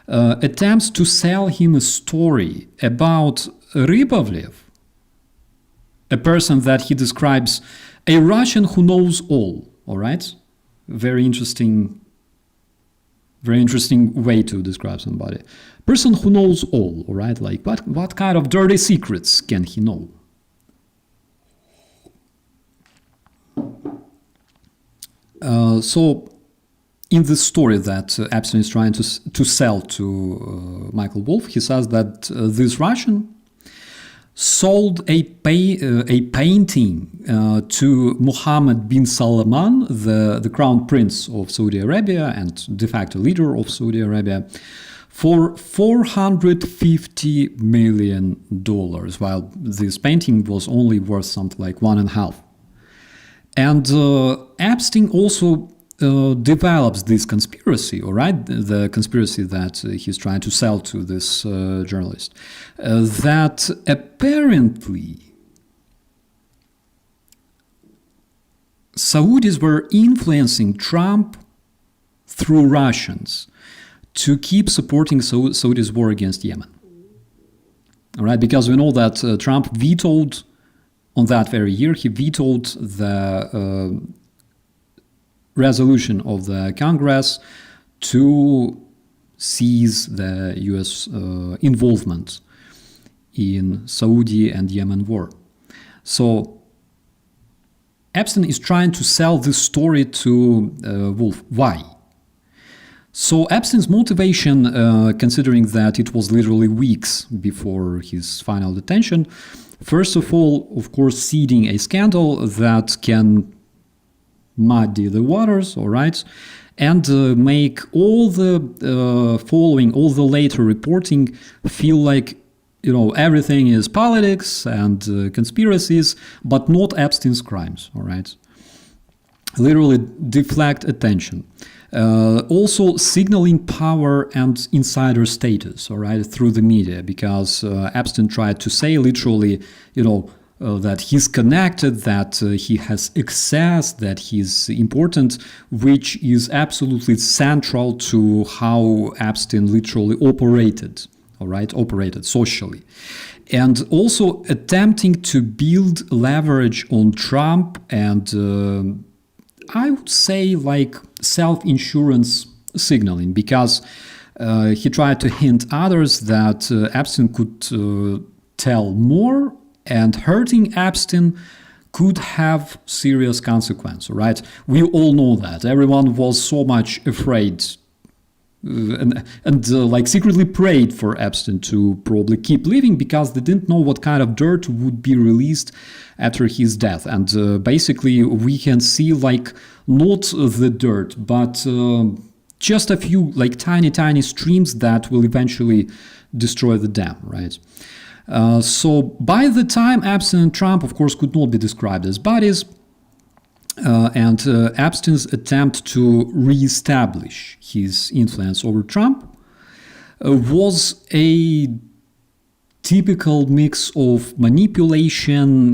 attempts to sell him a story about Rybovlev, a person that he describes a Russian who knows all right? Very interesting way to describe somebody. Person who knows all right? Like, what kind of dirty secrets can he know? So, in this story that Epstein is trying to sell to Michael Wolff, he says that this Russian sold a painting to Mohammed bin Salman, the crown prince of Saudi Arabia and de facto leader of Saudi Arabia, for $450 million, while this painting was only worth something like 1.5. And Epstein also develops this conspiracy, all right? The conspiracy that he's trying to sell to this journalist, that apparently Saudis were influencing Trump through Russians to keep supporting Saudi's war against Yemen. All right, because we know that Trump vetoed on that very year, he vetoed the resolution of the Congress to seize the US involvement in Saudi and Yemen war. So Epstein is trying to sell this story to Wolf. Why? So Epstein's motivation, considering that it was literally weeks before his final detention, first of all, of course, seeding a scandal that can muddy the waters, all right, and make all the following, all the later reporting feel like, everything is politics and conspiracies, but not Epstein's crimes, all right? Literally deflect attention. Also signaling power and insider status, all right, through the media, because Epstein tried to say literally, that he's connected, that he has access, that he's important, which is absolutely central to how Epstein literally operated, all right, operated socially. And also attempting to build leverage on Trump and I would say like self-insurance signaling, because he tried to hint others that Epstein could tell more, and hurting Epstein could have serious consequence, right? We all know that. Everyone was so much afraid and like secretly prayed for Epstein to probably keep living, because they didn't know what kind of dirt would be released after his death. And basically we can see like not the dirt, but just a few like tiny streams that will eventually destroy the dam, right? So by the time Epstein and Trump, of course, could not be described as buddies, and Epstein's attempt to re-establish his influence over Trump was a typical mix of manipulation,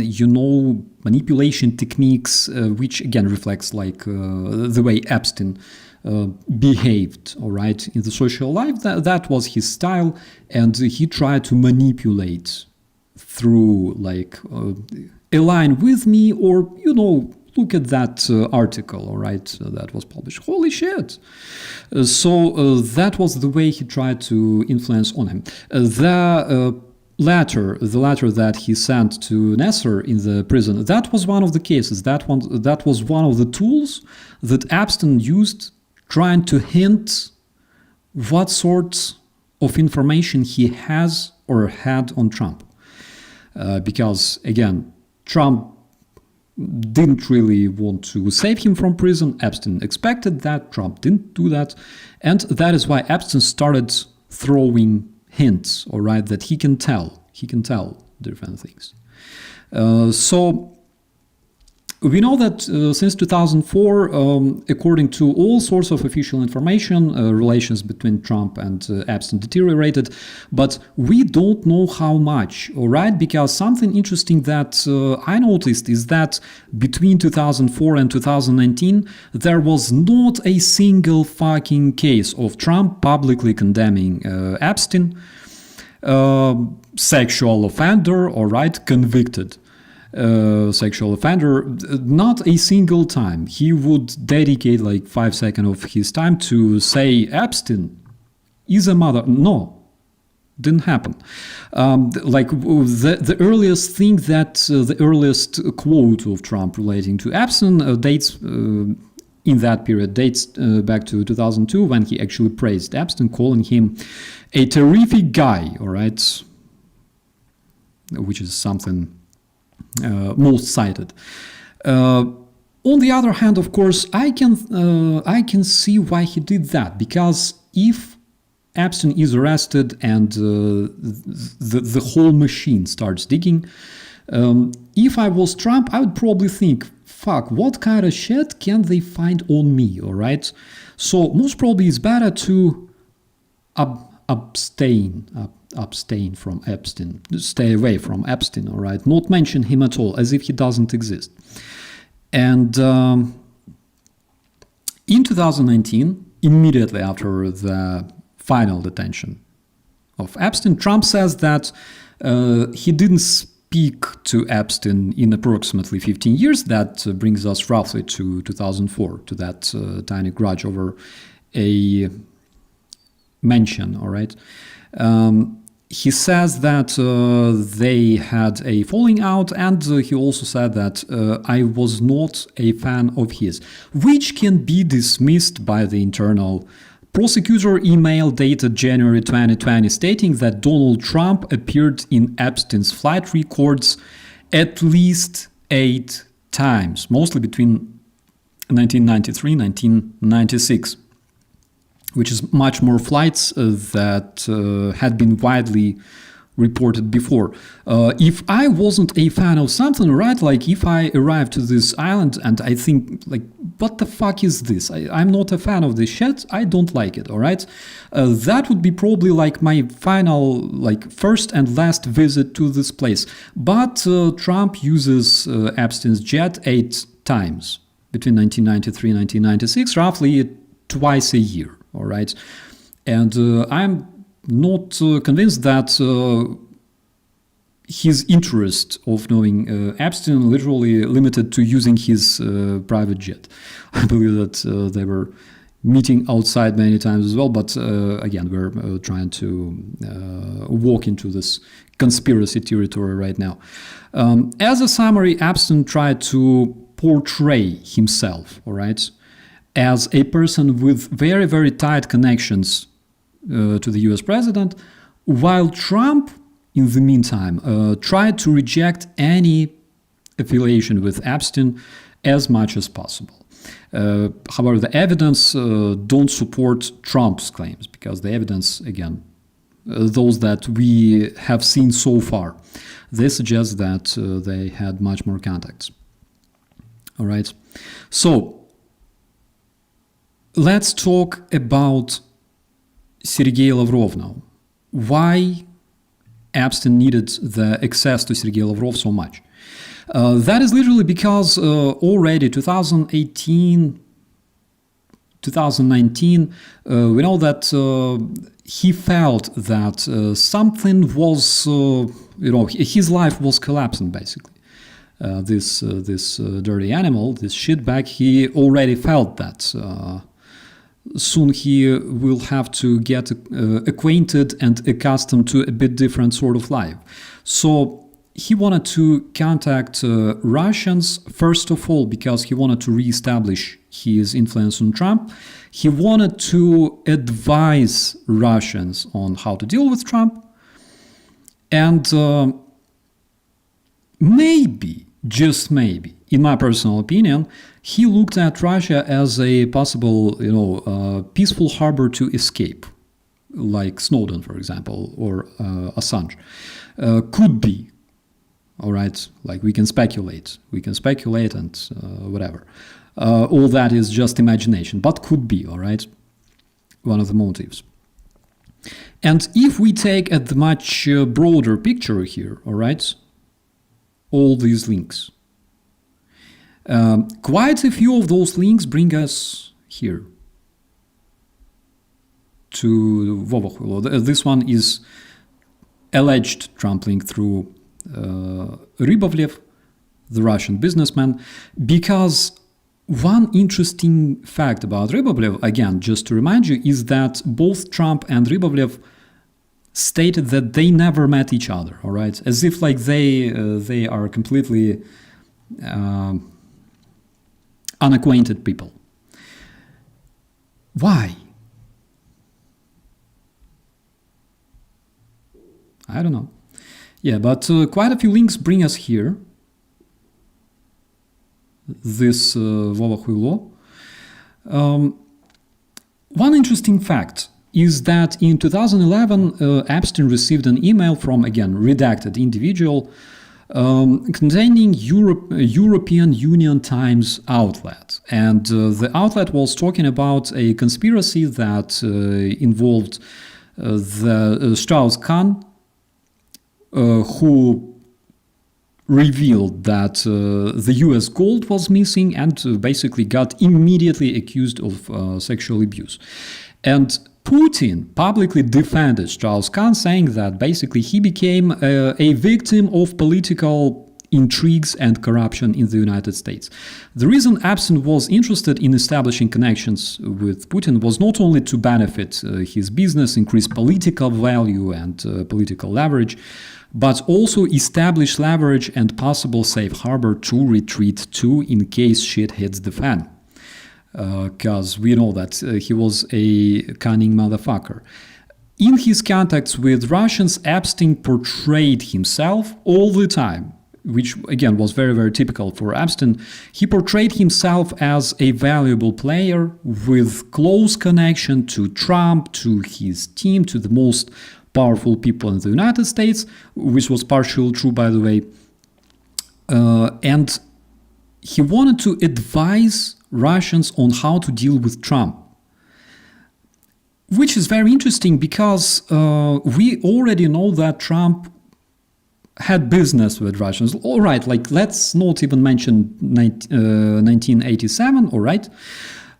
manipulation techniques, which again reflects like the way Epstein behaved, all right, in the social life. That was his style, and he tried to manipulate through like align with me, or look at that article, all right, that was published. Holy shit! So that was the way he tried to influence on him. The letter that he sent to Nasser in the prison, that was one of the cases. That was one of the tools that Epstein used, trying to hint what sort of information he has or had on Trump. Because, again, Trump didn't really want to save him from prison. Epstein expected that. Trump didn't do that. And that is why Epstein started throwing hints, all right, that he can tell different things. So we know that since 2004, according to all sorts of official information, relations between Trump and Epstein deteriorated, but we don't know how much, all right? Because something interesting that I noticed is that between 2004 and 2019, there was not a single fucking case of Trump publicly condemning Epstein, sexual offender, all right, convicted. Sexual offender, not a single time. He would dedicate like 5 seconds of his time to say Epstein is a mother. No, didn't happen. Like the earliest thing that the earliest quote of Trump relating to Epstein dates in that period dates back to 2002, when he actually praised Epstein, calling him a terrific guy. All right, which is something most cited. On the other hand, of course, I can see why he did that, because if Epstein is arrested and the whole machine starts digging, if I was Trump, I would probably think, fuck, what kind of shit can they find on me, all right? So most probably it's better to abstain from Epstein, stay away from Epstein, all right? Not mention him at all, as if he doesn't exist. And in 2019, immediately after the final detention of Epstein, Trump says that he didn't speak to Epstein in approximately 15 years. That brings us roughly to 2004, to that tiny grudge over a mention, all right? He says that they had a falling out, and he also said that I was not a fan of his, which can be dismissed by the internal prosecutor email dated January 2020 stating that Donald Trump appeared in Epstein's flight records at least 8 times, mostly between 1993 and 1996. Which is much more flights that had been widely reported before. If I wasn't a fan of something, right, like if I arrived to this island and I think, like, what the fuck is this? I'm not a fan of this shit, I don't like it, all right? That would be probably like my final, like, first and last visit to this place. But Trump uses Epstein's jet 8 times between 1993 and 1996, roughly twice a year. All right, and I'm not convinced that his interest of knowing Epstein literally limited to using his private jet. I believe that they were meeting outside many times as well, but again, we're trying to walk into this conspiracy territory right now. As a summary, Epstein tried to portray himself, all right, as a person with very, very tight connections to the US president, while Trump, in the meantime, tried to reject any affiliation with Epstein as much as possible. However, the evidence don't support Trump's claims, because the evidence, again, those that we have seen so far, they suggest that they had much more contacts. All right, so let's talk about Sergei Lavrov now. Why Epstein needed the access to Sergei Lavrov so much? That is literally because already 2018, 2019, we know that he felt that something was, his life was collapsing, basically. This dirty animal, this shitbag, he already felt that. Soon he will have to get acquainted and accustomed to a bit different sort of life. So he wanted to contact Russians, first of all, because he wanted to reestablish his influence on Trump. He wanted to advise Russians on how to deal with Trump. And maybe, just maybe, in my personal opinion, he looked at Russia as a possible, peaceful harbor to escape, like Snowden, for example, or Assange. Could be, all right? Like, we can speculate and whatever. All that is just imagination, but could be, all right? One of the motives. And if we take at the much broader picture here, all right, all these links, quite a few of those links bring us here to Vovokhuilo. This one is alleged Trump link through Rybovlev, the Russian businessman, because one interesting fact about Rybovlev, again, just to remind you, is that both Trump and Rybovlev stated that they never met each other, all right? As if like they are completely unacquainted people. Why? I don't know. Yeah, but quite a few links bring us here. This Vovokhuilo. One interesting fact is that in 2011, Epstein received an email from, again, redacted individual containing European Union Times outlet. And the outlet was talking about a conspiracy that involved the Strauss-Kahn, who revealed that the US gold was missing and basically got immediately accused of sexual abuse. And Putin publicly defended Strauss-Kahn, saying that basically he became a victim of political intrigues and corruption in the United States. The reason Epstein was interested in establishing connections with Putin was not only to benefit his business, increase political value and political leverage, but also establish leverage and possible safe harbor to retreat to in case shit hits the fan. Because we know that he was a cunning motherfucker. In his contacts with Russians, Epstein portrayed himself all the time, which again was very, very typical for Epstein. He portrayed himself as a valuable player with close connection to Trump, to his team, to the most powerful people in the United States, which was partially true, by the way. And he wanted to advise Russians on how to deal with Trump, which is very interesting because we already know that Trump had business with Russians. All right, like let's not even mention 1987, all right?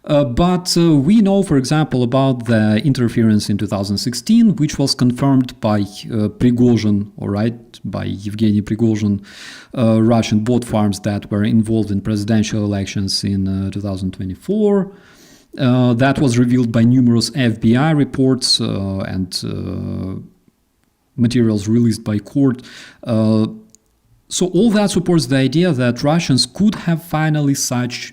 But we know, for example, about the interference in 2016, which was confirmed by Prigozhin, all right, by Yevgeny Prigozhin, Russian bot farms that were involved in presidential elections in 2024. That was revealed by numerous FBI reports and materials released by court. So all that supports the idea that Russians could have finally found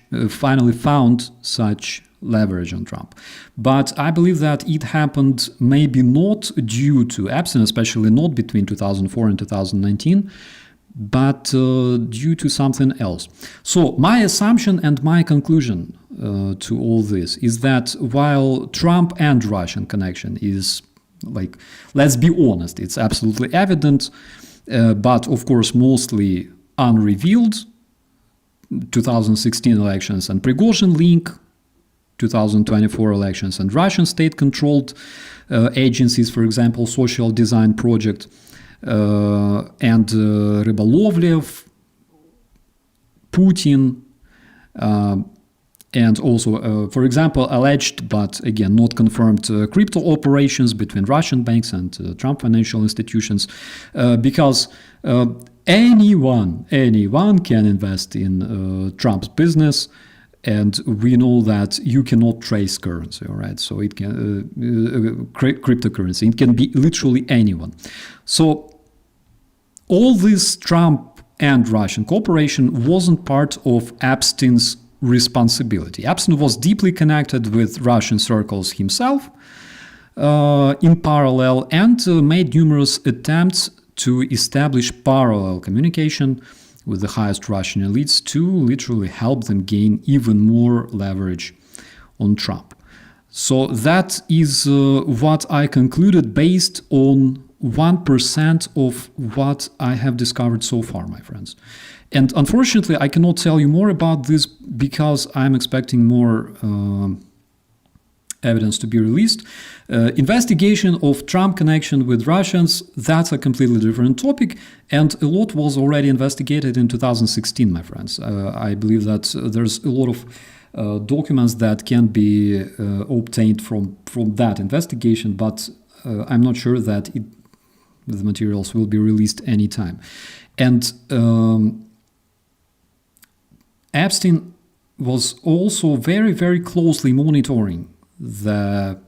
such leverage on Trump. But I believe that it happened maybe not due to Epstein, especially not between 2004 and 2019, but due to something else. So my assumption and my conclusion to all this is that while Trump and Russian connection is, like, let's be honest, it's absolutely evident, but of course mostly unrevealed. 2016 elections and Prigozhin link, 2024 elections and Russian state-controlled agencies, for example, Social Design Project, and Rybolovlev, Putin, and also, for example, alleged, but again, not confirmed, crypto operations between Russian banks and Trump financial institutions, because anyone can invest in Trump's business, and we know that you cannot trace currency, all right? So it can, cryptocurrency, it can be literally anyone. So all this Trump and Russian cooperation wasn't part of Epstein's responsibility. Epstein was deeply connected with Russian circles himself in parallel and made numerous attempts to establish parallel communication with the highest Russian elites to literally help them gain even more leverage on Trump. So that is what I concluded based on 1% of what I have discovered so far, my friends. And unfortunately, I cannot tell you more about this because I'm expecting more evidence to be released. Investigation of Trump connection with Russians, that's a completely different topic. And a lot was already investigated in 2016, my friends. I believe that there's a lot of documents that can be obtained from that investigation, but I'm not sure that the materials will be released anytime. And Epstein was also very, very closely monitoring the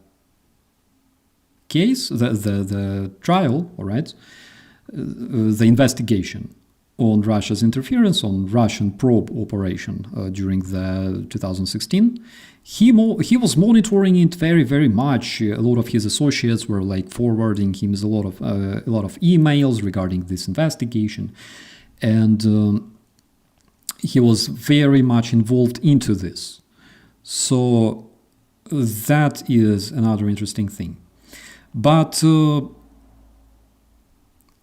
case, the trial, all right, the investigation on Russia's interference, on Russian probe operation during the 2016. He was monitoring it very, very much. A lot of his associates were like forwarding him a lot of emails regarding this investigation, and he was very much involved into this. So that is another interesting thing. But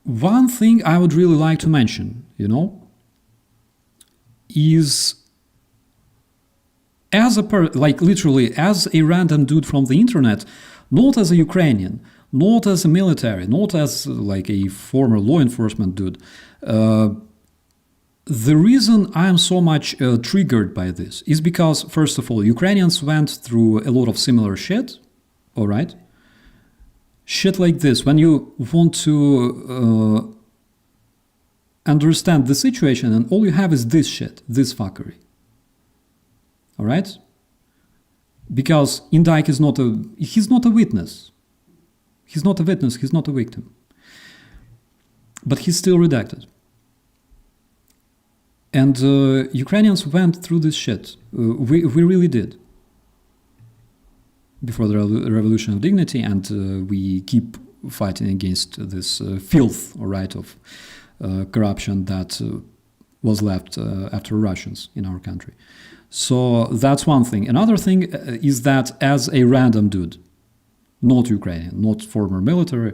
one thing I would really like to mention, is literally as a random dude from the internet, not as a Ukrainian, not as a military, not as like a former law enforcement dude. The reason I am so much triggered by this is because, first of all, Ukrainians went through a lot of similar shit, all right? shit like this, when you want to understand the situation, and all you have is this shit, this fuckery. All right? Because Indyk is he's not a witness. He's not a witness, he's not a victim. But he's still redacted. And Ukrainians went through this shit. We really did. Before the Revolution of Dignity, and we keep fighting against this filth, all right, of corruption that was left after Russians in our country. So that's one thing. Another thing is that as a random dude, not Ukrainian, not former military,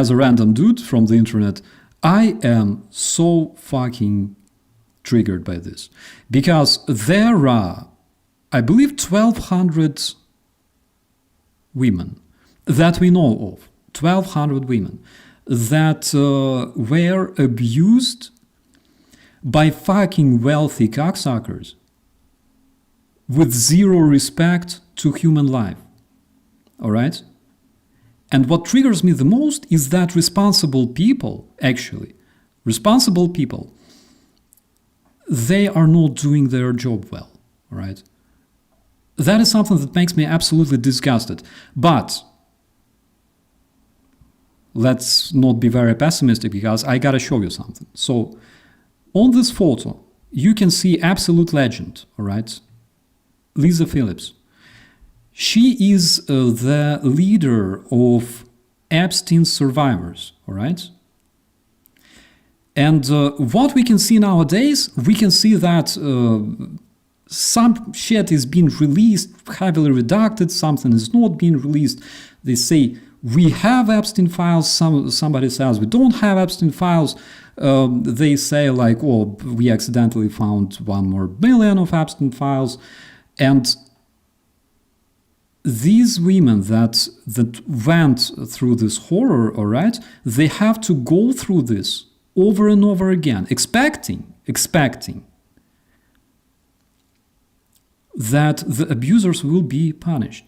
as a random dude from the internet, I am so fucking triggered by this. Because there are, I believe, 1,200 women that we know of, 1,200 women that were abused by fucking wealthy cocksuckers with zero respect to human life. All right? And what triggers me the most is that responsible people, they are not doing their job well. All right? That is something that makes me absolutely disgusted. But let's not be very pessimistic, because I gotta show you something. So on this photo, you can see absolute legend, all right? Lisa Phillips. She is the leader of Epstein survivors, all right? And what we can see nowadays, we can see that some shit is being released, heavily redacted, something is not being released. They say, we have Epstein files, somebody says we don't have Epstein files. They say like, oh, we accidentally found 1 more billion of Epstein files. And these women that went through this horror, all right, they have to go through this over and over again, expecting that the abusers will be punished.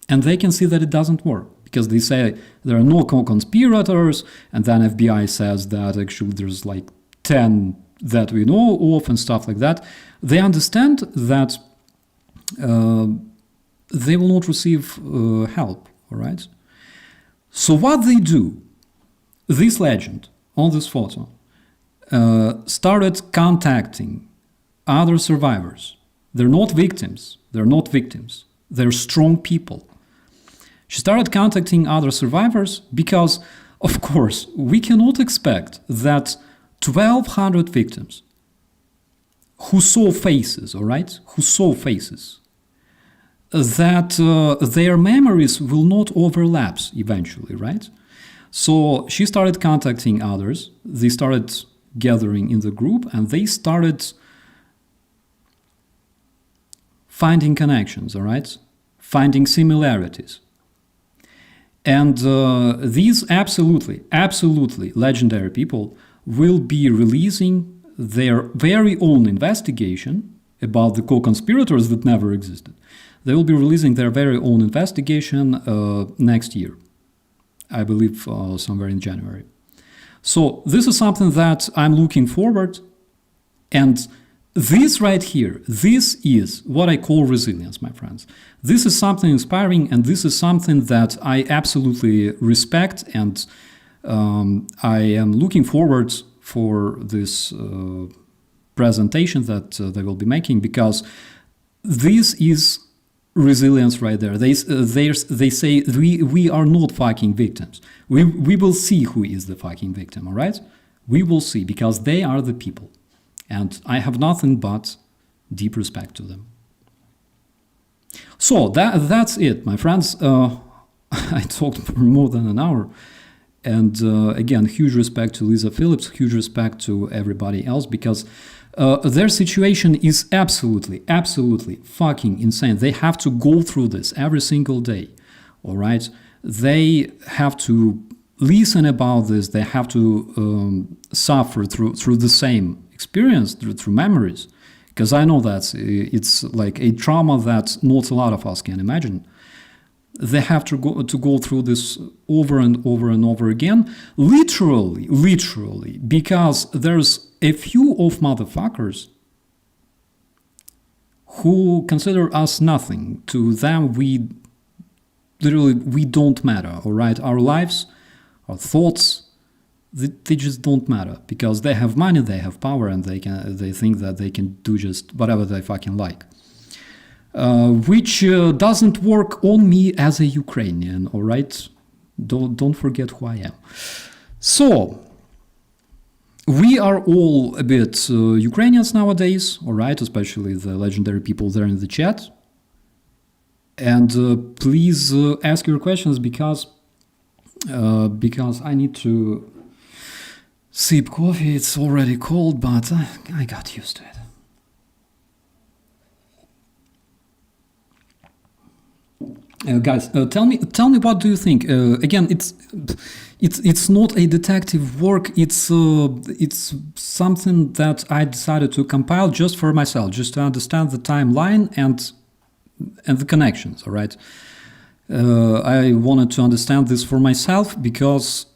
And they can see that it doesn't work, because they say there are no co-conspirators, and then FBI says that actually there's like 10 that we know of and stuff like that. They understand that they will not receive help, all right? So what they do, this legend on this photo started contacting other survivors. They're not victims. They're strong people. She started contacting other survivors because, of course, we cannot expect that 1,200 victims who saw faces, all right, that their memories will not overlap eventually, right? So she started contacting others. They started gathering in the group, and they started finding connections, all right? Finding similarities. And these absolutely legendary people will be releasing their very own investigation about the co-conspirators that never existed. They will be releasing their very own investigation next year, I believe somewhere in January. So this is something that I'm looking forward, and this right here, this is what I call resilience, my friends. This is something inspiring, and this is something that I absolutely respect, and I am looking forward for this presentation that they will be making, because this is resilience right there. They say we are not fucking victims. We will see who is the fucking victim, all right? We will see, because they are the people. And I have nothing but deep respect to them. So that's it, my friends. I talked for more than an hour. And again, huge respect to Lisa Phillips, huge respect to everybody else, because their situation is absolutely fucking insane. They have to go through this every single day, all right? They have to listen about this. They have to suffer through the same experience, through memories, because I know that it's like a trauma that not a lot of us can imagine. They have to go through this over and over and over again, literally, because there's a few of motherfuckers who consider us nothing. To them, we don't matter, all right? Our lives, our thoughts, they just don't matter because they have money, they have power, and they think that they can do just whatever they fucking like. Which doesn't work on me as a Ukrainian, all right? Don't forget who I am. So, we are all a bit Ukrainians nowadays, all right? Especially the legendary people there in the chat. And please ask your questions because I need to sip coffee. It's already cold, but I got used to it. Guys, tell me what do you think? Again, it's not a detective work. It's something that I decided to compile just for myself, just to understand the timeline and the connections. All right, I wanted to understand this for myself because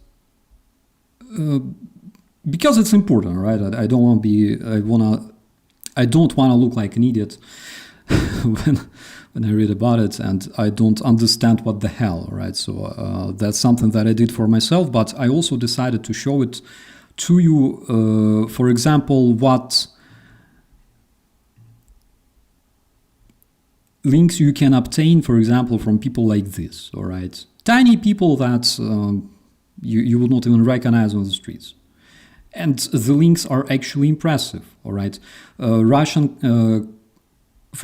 it's important, right? I don't want to be. I don't want to look like an idiot when I read about it, and I don't understand what the hell, right? So that's something that I did for myself, but I also decided to show it to you. For example, what links you can obtain, for example, from people like this, all right? Tiny people that you would not even recognize on the streets. And the links are actually impressive, all right? For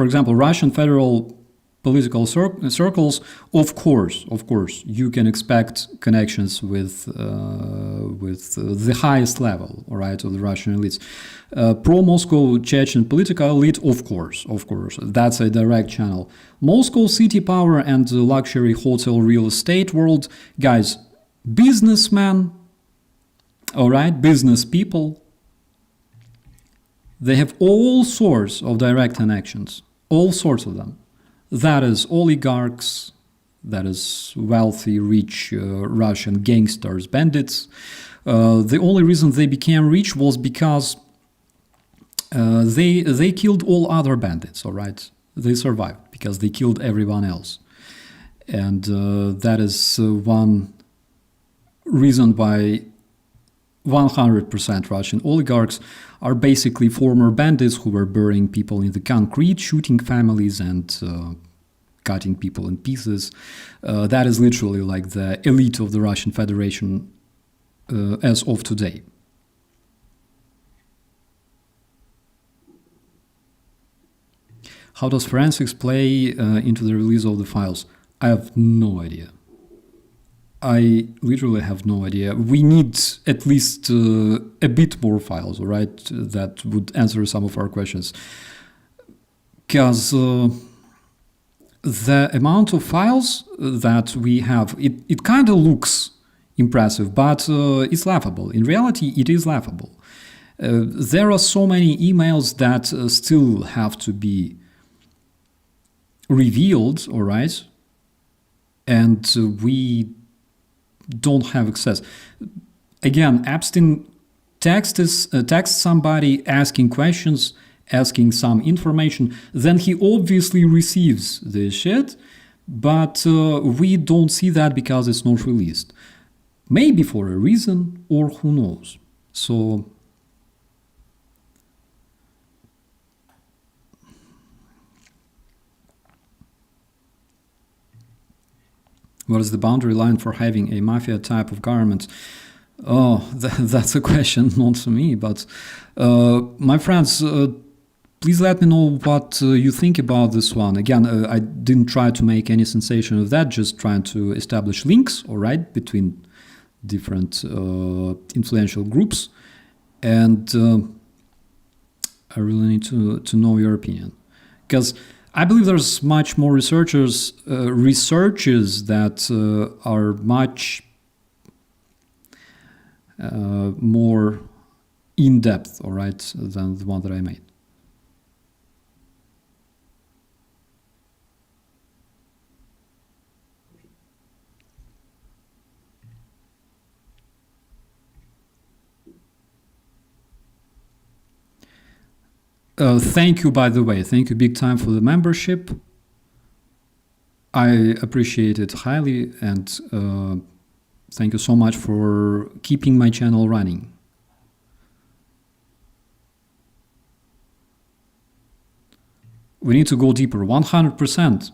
example, Russian federal political circles, of course, you can expect connections with the highest level, all right, of the Russian elites. Pro-Moscow Chechen political elite, of course, that's a direct channel. Moscow city power and the luxury hotel real estate world, guys, businessmen, all right, business people, they have all sorts of direct connections, all sorts of them. That is oligarchs, that is wealthy, rich Russian gangsters, bandits. The only reason they became rich was because they killed all other bandits, all right? They survived because they killed everyone else. And that is one reason why 100% Russian oligarchs are basically former bandits who were burying people in the concrete, shooting families, and cutting people in pieces. That is literally like the elite of the Russian Federation as of today. How does forensics play into the release of the files? I have no idea. I literally have no idea. We need at least a bit more files, all right, that would answer some of our questions. Because the amount of files that we have, it kind of looks impressive, but it's laughable. In reality, it is laughable. There are so many emails that still have to be revealed, all right, and we don't have access. Again, Epstein texts somebody asking questions, asking some information, then he obviously receives this shit, but we don't see that because it's not released. Maybe for a reason, or who knows. So what is the boundary line for having a mafia type of government? Oh, that's a question not to me, but my friends, please let me know what you think about this one. Again, I didn't try to make any sensation of that, just trying to establish links, all right, between different influential groups. And I really need to know your opinion. Because I believe there's much more researches that are much more in-depth, all right, than the one that I made. Thank you, by the way. Thank you big time for the membership. I appreciate it highly, and thank you so much for keeping my channel running. We need to go deeper, 100%.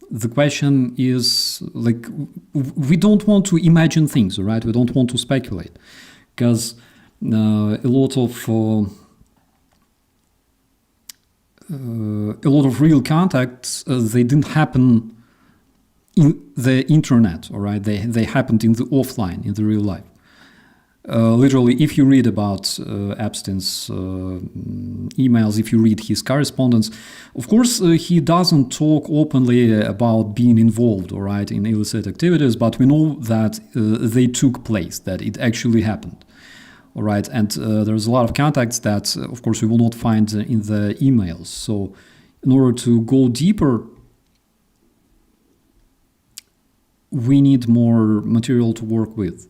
The question is, like, we don't want to imagine things, all right? We don't want to speculate, because a lot of real contacts, they didn't happen in the internet, all right? They happened in the offline, in the real life. Literally, if you read about Epstein's emails, if you read his correspondence, of course, he doesn't talk openly about being involved, all right, in illicit activities, but we know that they took place, that it actually happened. All right, and there's a lot of contacts that, of course, we will not find in the emails. So in order to go deeper, we need more material to work with.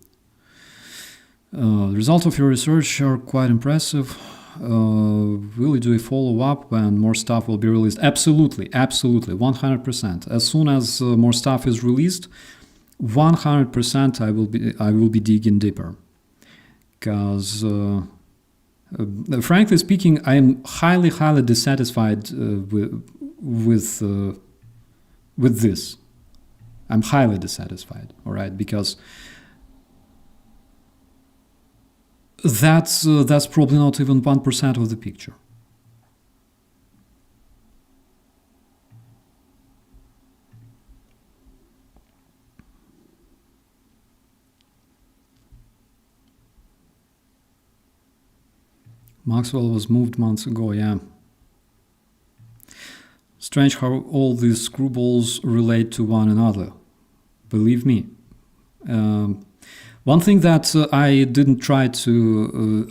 The results of your research are quite impressive. Will you do a follow-up when more stuff will be released? Absolutely, absolutely, 100%. As soon as more stuff is released, 100% I will be digging deeper. Because, frankly speaking, I am highly, highly dissatisfied with this. I'm highly dissatisfied, all right, because that's probably not even 1% of the picture. Maxwell was moved months ago, yeah. Strange how all these screwballs relate to one another. Believe me. One thing that I didn't try to...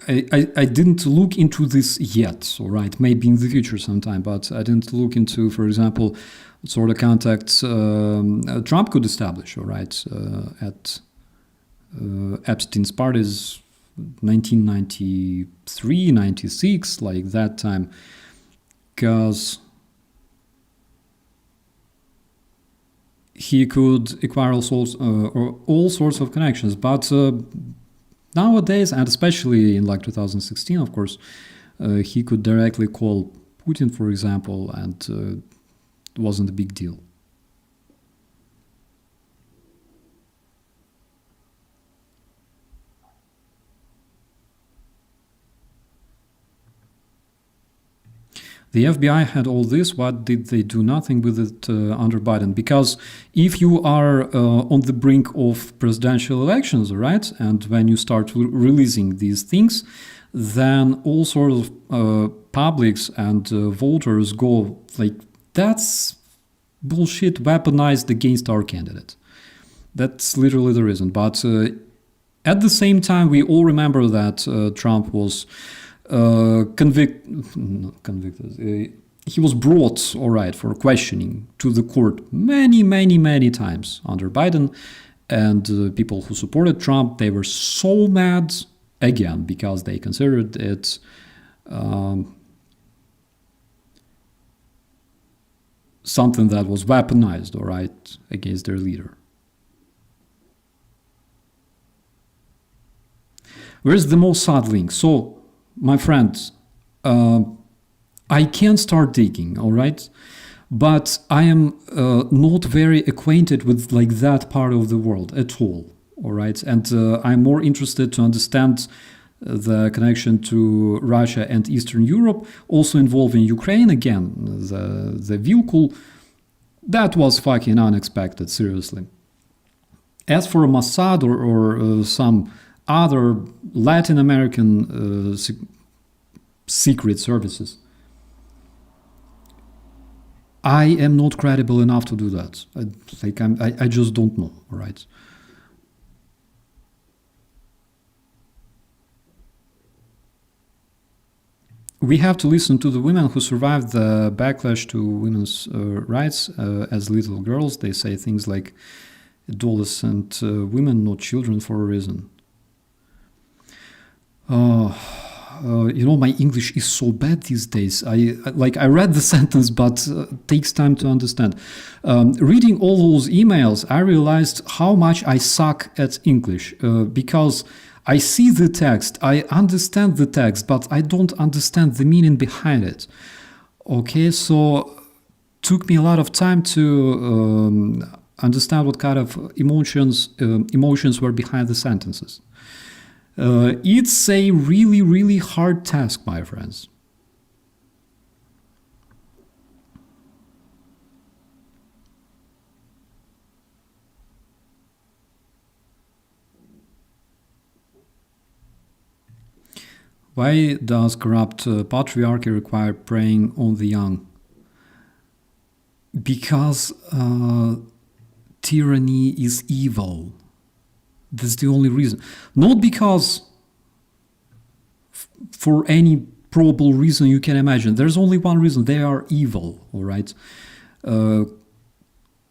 I didn't look into this yet, all right? Maybe in the future sometime, but I didn't look into, for example, what sort of contacts Trump could establish, all right, at Epstein's parties, 1993, 96, like that time, because he could acquire all sorts of connections. But nowadays, and especially in like 2016, of course, he could directly call Putin, for example, and it wasn't a big deal. The FBI had all this. What did they do? Nothing with it under Biden. Because if you are on the brink of presidential elections, right, and when you start releasing these things, then all sorts of publics and voters go like, that's bullshit weaponized against our candidate. That's literally the reason. But at the same time, we all remember that Trump was convicted. He was brought, all right, for questioning to the court many, many, many times under Biden, and people who supported Trump, they were so mad again because they considered it something that was weaponized, all right, against their leader. Where's the Mossad link? So, my friends, I can start digging, all right? But I am not very acquainted with like that part of the world at all right? And I'm more interested to understand the connection to Russia and Eastern Europe, also involving Ukraine again, the vehicle. That was fucking unexpected, seriously. As for Mossad or some other Latin American secret services, I am not credible enough to do that. I just don't know, all right? We have to listen to the women who survived the backlash to women's rights as little girls. They say things like adolescent women, not children, for a reason. my English is so bad these days. I read the sentence, but takes time to understand. Reading all those emails, I realized how much I suck at English because I see the text, I understand the text, but I don't understand the meaning behind it. Okay, so took me a lot of time to understand what kind of emotions were behind the sentences. It's a really, really hard task, my friends. Why does corrupt patriarchy require preying on the young? Because tyranny is evil. That's the only reason. Not because for any probable reason you can imagine. There's only one reason. They are evil, all right?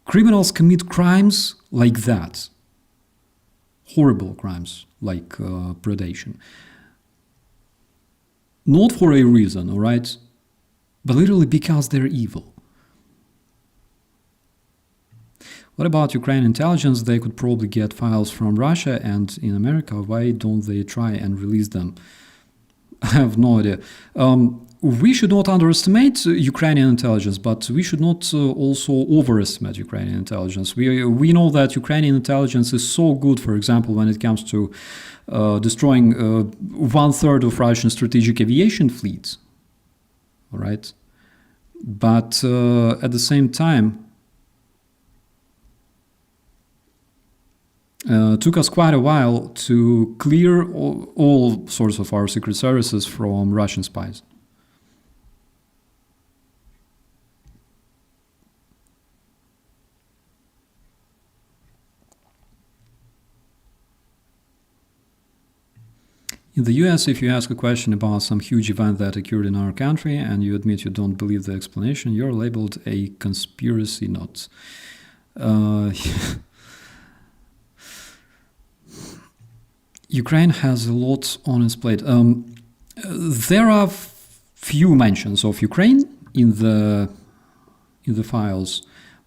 Criminals commit crimes like that. Horrible crimes like predation. Not for a reason, all right? But literally because they're evil. What about Ukraine intelligence? They could probably get files from Russia and in America. Why don't they try and release them? I have no idea. We should not underestimate Ukrainian intelligence, but we should not also overestimate Ukrainian intelligence. We know that Ukrainian intelligence is so good, for example, when it comes to destroying 1/3 of Russian strategic aviation fleets. All right, but at the same time, took us quite a while to clear all sorts of our secret services from Russian spies. In the US, if you ask a question about some huge event that occurred in our country and you admit you don't believe the explanation, you're labeled a conspiracy nut. Ukraine has a lot on its plate. There are few mentions of Ukraine in the files.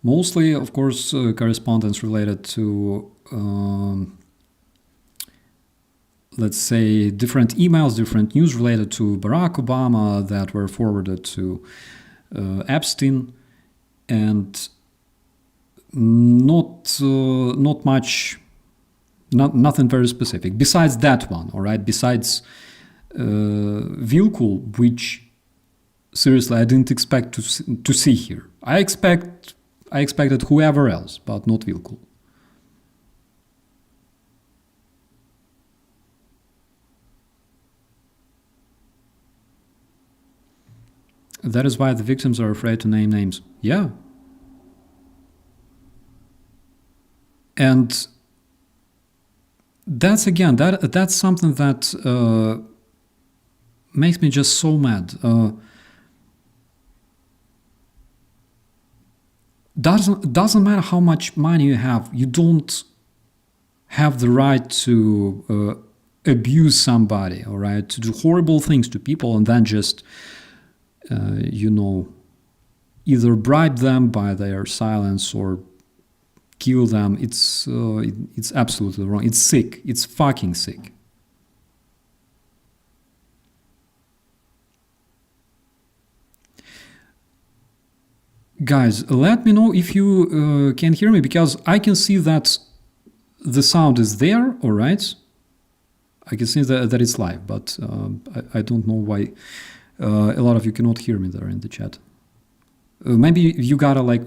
Mostly, of course, correspondence related to let's say different emails, different news related to Barack Obama that were forwarded to Epstein, and not much. Nothing very specific. Besides that one, all right. Besides Vilkul, which seriously I didn't expect to see here. I expected whoever else, but not Vilkul. That is why the victims are afraid to name names. Yeah. And that's again, that's something that makes me just so mad. Doesn't matter how much money you have, you don't have the right to abuse somebody, all right, to do horrible things to people and then just either bribe them by their silence or kill them. It's absolutely wrong. It's sick. It's fucking sick. Guys, let me know if you can hear me, because I can see that the sound is there, all right? I can see that it's live, but I don't know why a lot of you cannot hear me there in the chat. Maybe you gotta like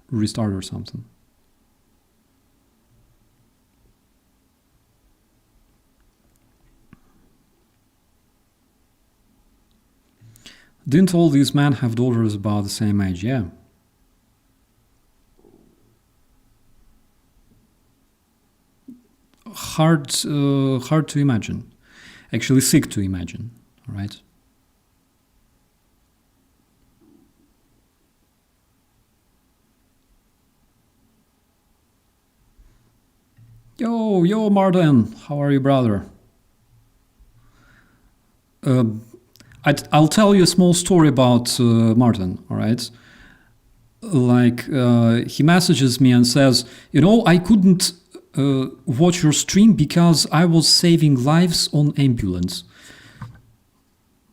restart or something. Didn't all these men have daughters about the same age? Yeah. Hard to imagine. Actually sick to imagine, all right? Yo, Martin, how are you, brother? I'll tell you a small story about Martin, all right? Like, he messages me and says, I couldn't watch your stream because I was saving lives on ambulance.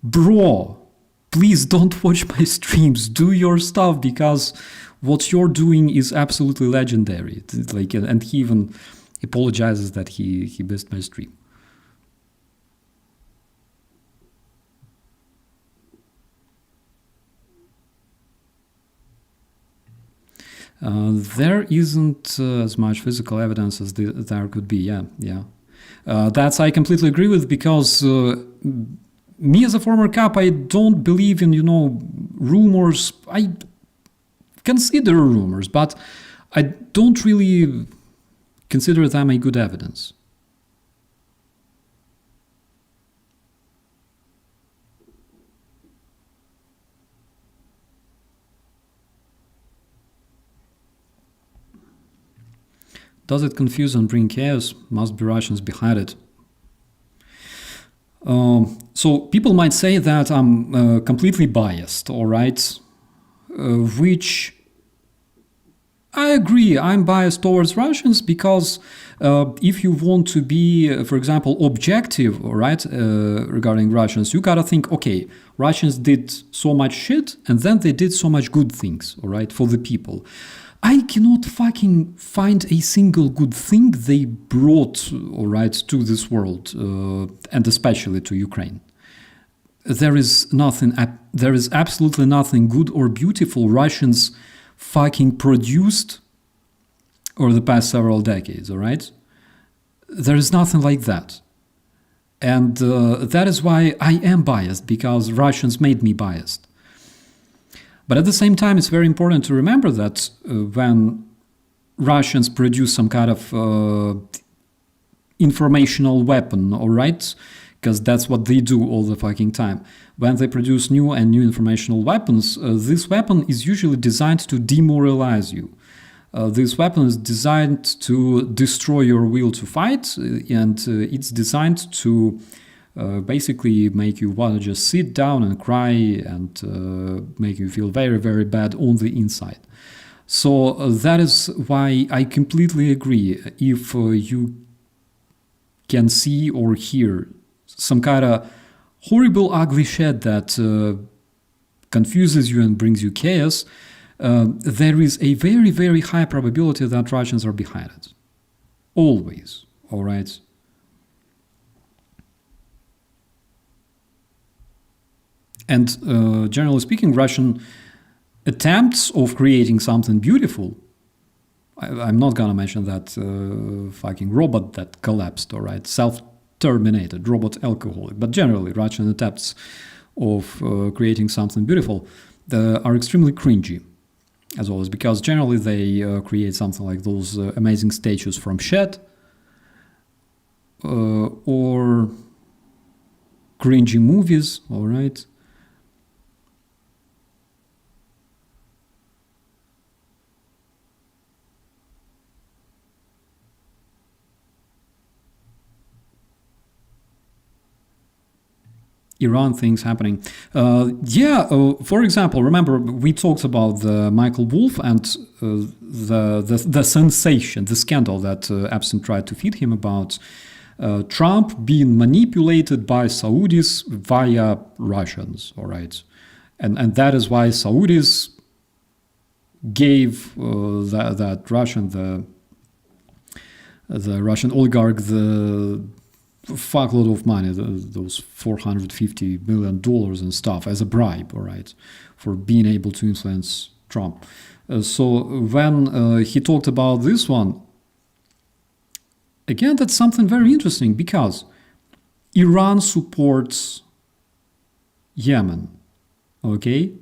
Bro, please don't watch my streams. Do your stuff, because what you're doing is absolutely legendary. Like, and he even apologizes that he missed my stream. There isn't as much physical evidence as there could be. Yeah. That's I completely agree with, because me as a former cop, I don't believe in rumors. I consider rumors, but I don't really consider them a good evidence. Does it confuse and bring chaos? Must be Russians behind it. So people might say that I'm completely biased, all right? Which I agree, I'm biased towards Russians, because if you want to be, for example, objective, all right, regarding Russians, you gotta think, okay, Russians did so much shit, and then they did so much good things, all right, for the people. I cannot fucking find a single good thing they brought, all right, to this world, and especially to Ukraine. There is absolutely nothing good or beautiful Russians fucking produced over the past several decades, all right? There is nothing like that. And that is why I am biased, because Russians made me biased. But at the same time, it's very important to remember that when Russians produce some kind of informational weapon, all right? Because that's what they do all the fucking time. When they produce new informational weapons, this weapon is usually designed to demoralize you. This weapon is designed to destroy your will to fight, and it's designed to basically make you want to just sit down and cry and make you feel very, very bad on the inside. So that is why I completely agree. If you can see or hear some kind of horrible, ugly shit that confuses you and brings you chaos, there is a very, very high probability that Russians are behind it. Always, all right? And generally speaking, Russian attempts of creating something beautiful, I'm not gonna mention that fucking robot that collapsed, all right, self-terminated robot alcoholic, but generally Russian attempts of creating something beautiful are extremely cringy, as always, because generally they create something like those amazing statues from shit, or cringy movies, all right? Iran things happening. For example, remember we talked about the Michael Wolff and the sensation, the scandal that Epstein tried to feed him about Trump being manipulated by Saudis via Russians, all right? And that is why Saudis gave that Russian, the Russian oligarch, the fuckload of money, those $450 million and stuff, as a bribe, all right, for being able to influence Trump. So when he talked about this one, again, that's something very interesting, because Iran supports Yemen, okay?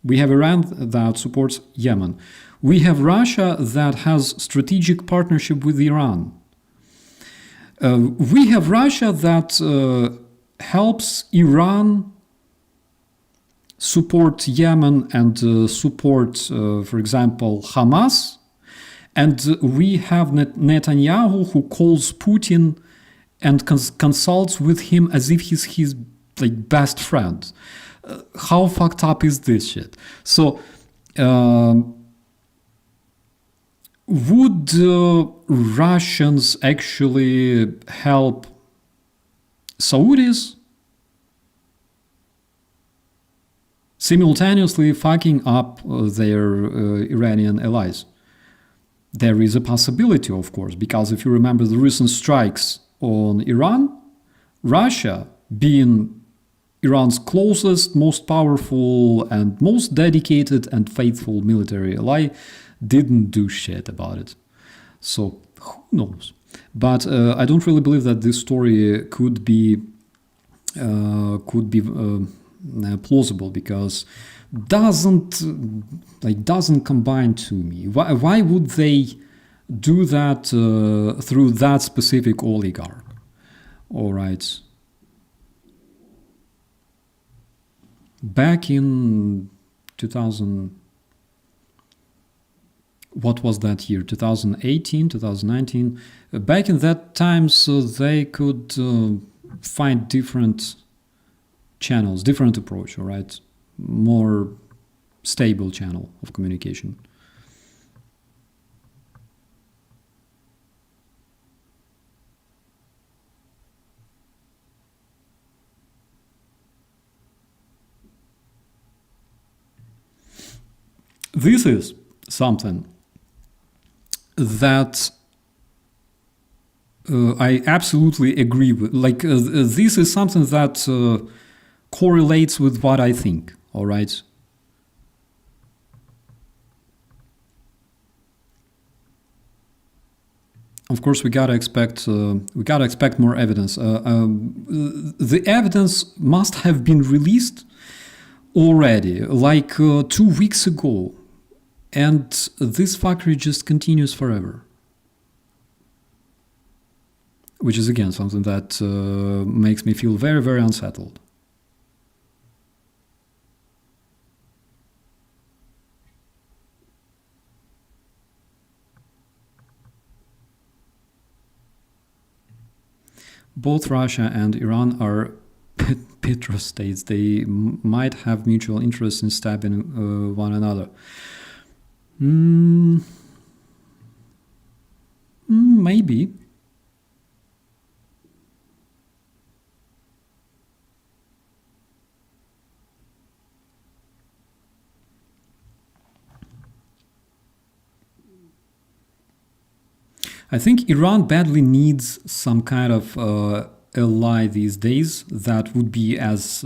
We have Iran that supports Yemen. We have Russia that has strategic partnership with Iran. We have Russia that helps Iran support Yemen and support, for example, Hamas. And we have Netanyahu, who calls Putin and consults with him as if he's his like best friend. How fucked up is this shit? So would Russians actually help Saudis simultaneously fucking up their Iranian allies? There is a possibility, of course, because if you remember the recent strikes on Iran, Russia, being Iran's closest, most powerful, and most dedicated and faithful military ally, didn't do shit about it. So who knows? But I don't really believe that this story could be plausible, because doesn't combine to me. Why would they do that through that specific oligarch? All right. Back in 2000, what was that year? 2018, 2019. Back in that time, so they could find different channels, different approach, all right? More stable channel of communication. This is something that I absolutely agree with. Like, this is something that correlates with what I think, all right? Of course, we gotta expect more evidence. The evidence must have been released already, like 2 weeks ago, and this fuckery just continues forever. Which is again something that makes me feel very, very unsettled. Both Russia and Iran are petrostates. They might have mutual interest in stabbing one another. Maybe. I think Iran badly needs some kind of ally these days that would be as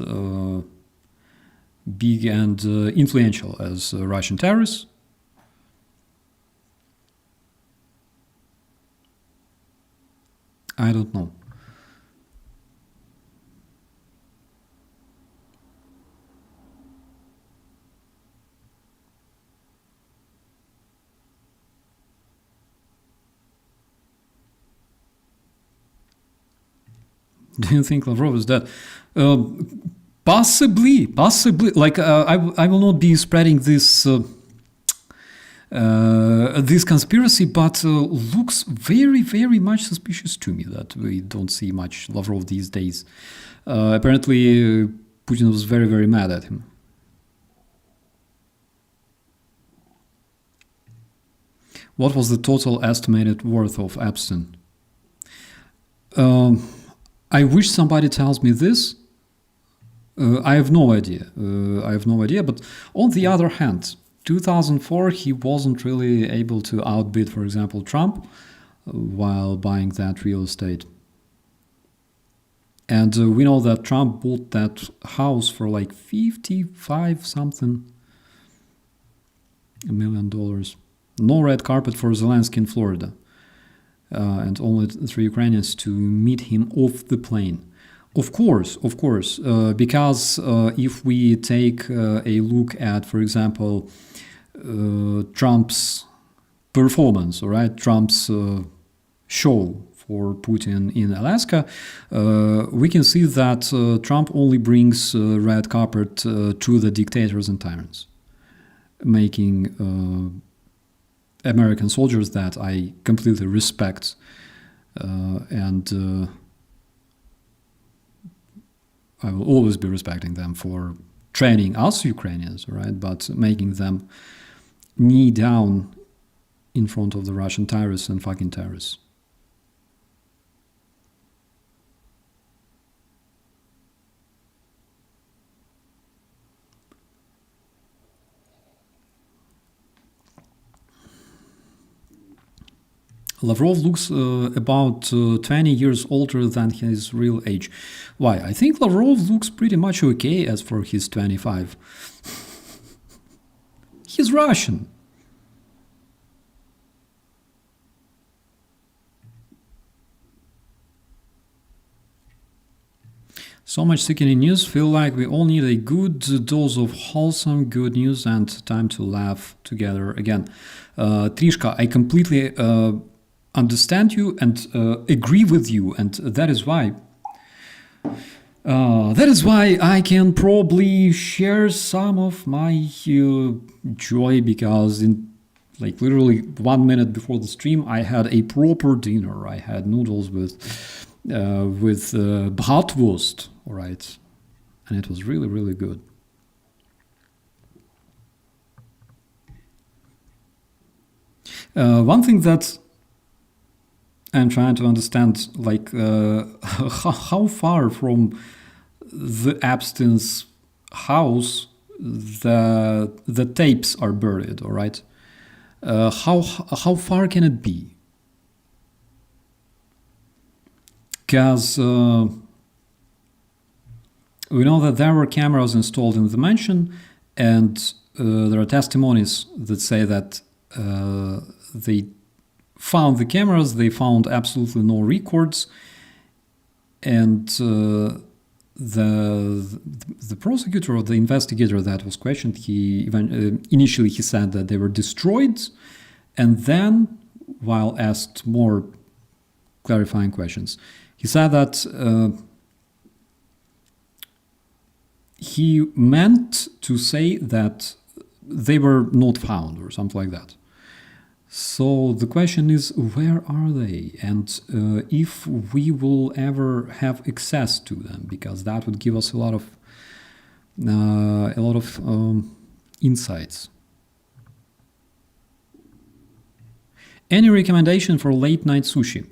big and influential as Russian terrorists. I don't know. Do you think Lavrov is dead? Possibly. Like I will not be spreading this this conspiracy, but looks very, very much suspicious to me that we don't see much Lavrov these days. Apparently, Putin was very, very mad at him. What was the total estimated worth of Epstein? I wish somebody tells me this. I have no idea. But on the other hand, 2004, he wasn't really able to outbid, for example, Trump while buying that real estate. And we know that Trump bought that house for like 55 something $1 million. No red carpet for Zelensky in Florida. And only 3 Ukrainians to meet him off the plane. Of course, because if we take a look at, for example, Trump's performance, all right, Trump's show for Putin in Alaska, we can see that Trump only brings red carpet to the dictators and tyrants, making American soldiers that I completely respect and I will always be respecting them for training us Ukrainians, right? But making them knee down in front of the Russian terrorists and fucking terrorists. Lavrov looks about 20 years older than his real age. Why? I think Lavrov looks pretty much okay as for his 25. He's Russian. So much sickening news. Feel like we all need a good dose of wholesome good news and time to laugh together again. Trishka, I completely understand you and agree with you, and that is why I can probably share some of my joy, because in like literally 1 minute before the stream I had a proper dinner. I had noodles with bratwurst, all right, and it was really, really good. One thing that I'm trying to understand, like, how far from the Epstein's house the tapes are buried, all right? How far can it be? Because we know that there were cameras installed in the mansion, and there are testimonies that say that they found the cameras, they found absolutely no records, and the prosecutor or the investigator that was questioned, initially he said that they were destroyed, and then, while asked more clarifying questions, he said that he meant to say that they were not found or something like that. So the question is, where are they, and if we will ever have access to them, because that would give us a lot of insights. Any recommendation for late night sushi?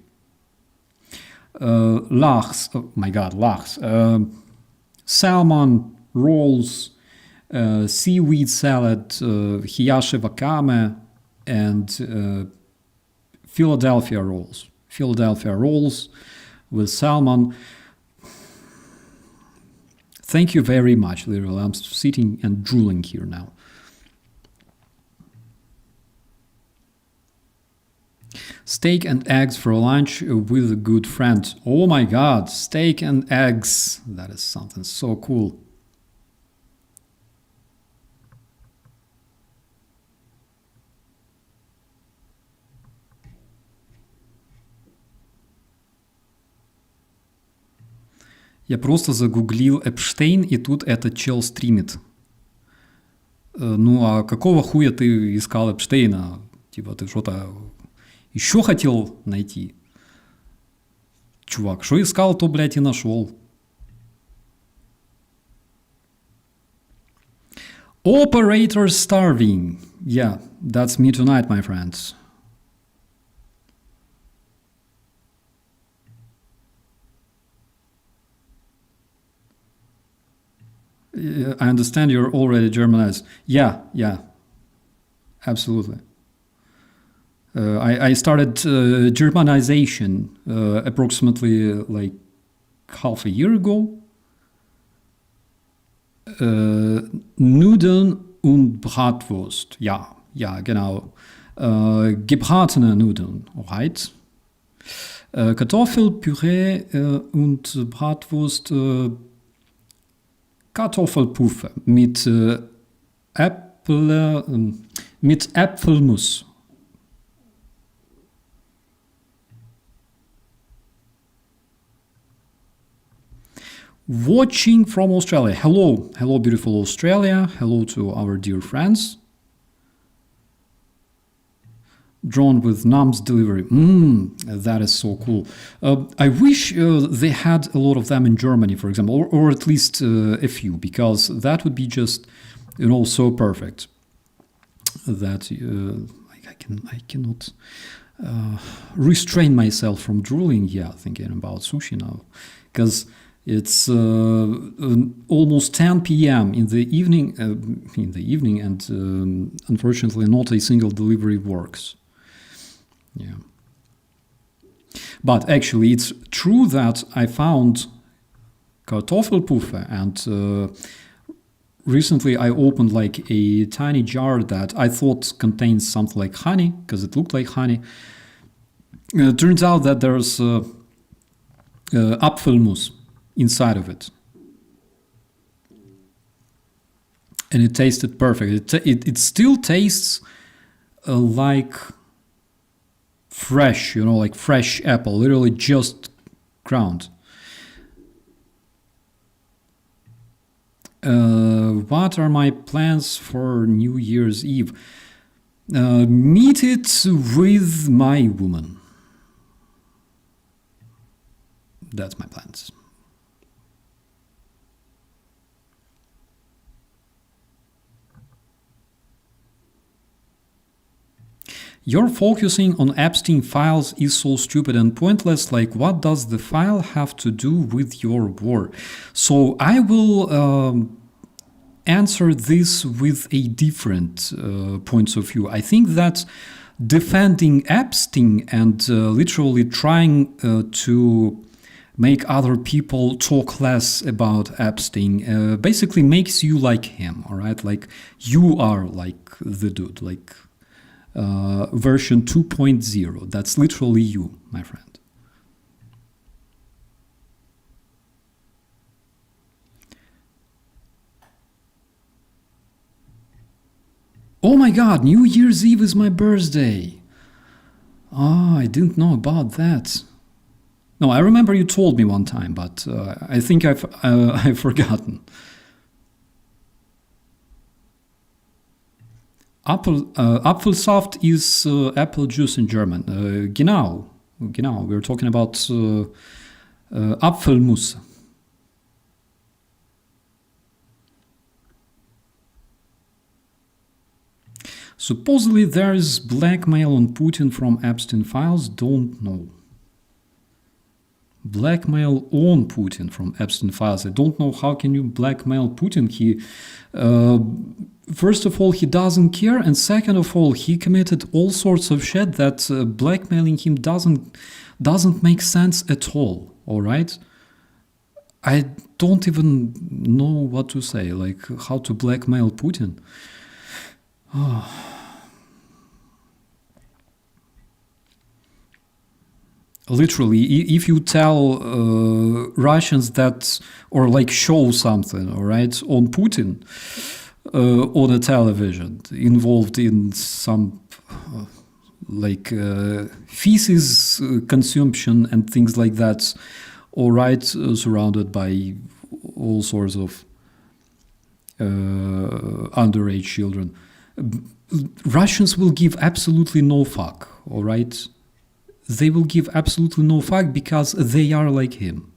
Lachs, oh my god, lachs, salmon rolls, seaweed salad, hiyashi wakame, and Philadelphia rolls. Philadelphia rolls with salmon. Thank you very much, literally. I'm sitting and drooling here now. Steak and eggs for lunch with a good friend. Oh my god, steak and eggs. That is something so cool. Я просто загуглил Эпштейн, и тут этот чел стримит. Ну, а какого хуя ты искал Эпштейна? Типа, ты что-то еще хотел найти? Чувак, что искал, то, блядь, и нашел. Operator starving. Yeah, that's me tonight, my friends. I understand you're already Germanized. Yeah, absolutely. I started Germanization approximately like half a year ago. Nudeln und Bratwurst. Ja, genau. Gebratene Nudeln, alright. Kartoffelpüree und Bratwurst. Kartoffelpuffe mit Äpfelmus. Watching from Australia. Hello, beautiful Australia. Hello to our dear friends. Drone with NAMS delivery. That is so cool. I wish they had a lot of them in Germany, for example, or at least a few, because that would be just, so perfect. That I cannot restrain myself from drooling. Yeah, thinking about sushi now, because it's almost 10 p.m. in the evening. And unfortunately, not a single delivery works. Yeah. But actually, it's true that I found Kartoffelpuffe, and recently I opened like a tiny jar that I thought contains something like honey, because it looked like honey. Turns out that there's Apfelmus inside of it. And it tasted perfect. It still tastes like fresh, like fresh apple, literally just ground. What are my plans for New Year's Eve? Meet it with my woman. That's my plans. You're focusing on Epstein files is so stupid and pointless. Like, what does the file have to do with your war? So I will answer this with a different points of view. I think that defending Epstein and literally trying to make other people talk less about Epstein basically makes you like him, all right? Like, you are like the dude, like version 2.0. That's literally you, my friend. Oh my god, New Year's Eve is my birthday. I didn't know about that. No, I remember you told me one time, but I think I've forgotten. Apfelsaft is apple juice in German. Genau. We're talking about Apfelmus. Supposedly there is blackmail on Putin from Epstein files. Don't know. Blackmail on Putin from Epstein files. I don't know how can you blackmail Putin. He, first of all, he doesn't care, and second of all, he committed all sorts of shit that blackmailing him doesn't make sense at all. All right. I don't even know what to say. Like how to blackmail Putin. Literally, if you tell Russians that, or like show something, all right, on Putin on a television involved in some like feces consumption and things like that, all right, surrounded by all sorts of underage children, Russians will give absolutely no fuck, all right? They will give absolutely no fuck because they are like him.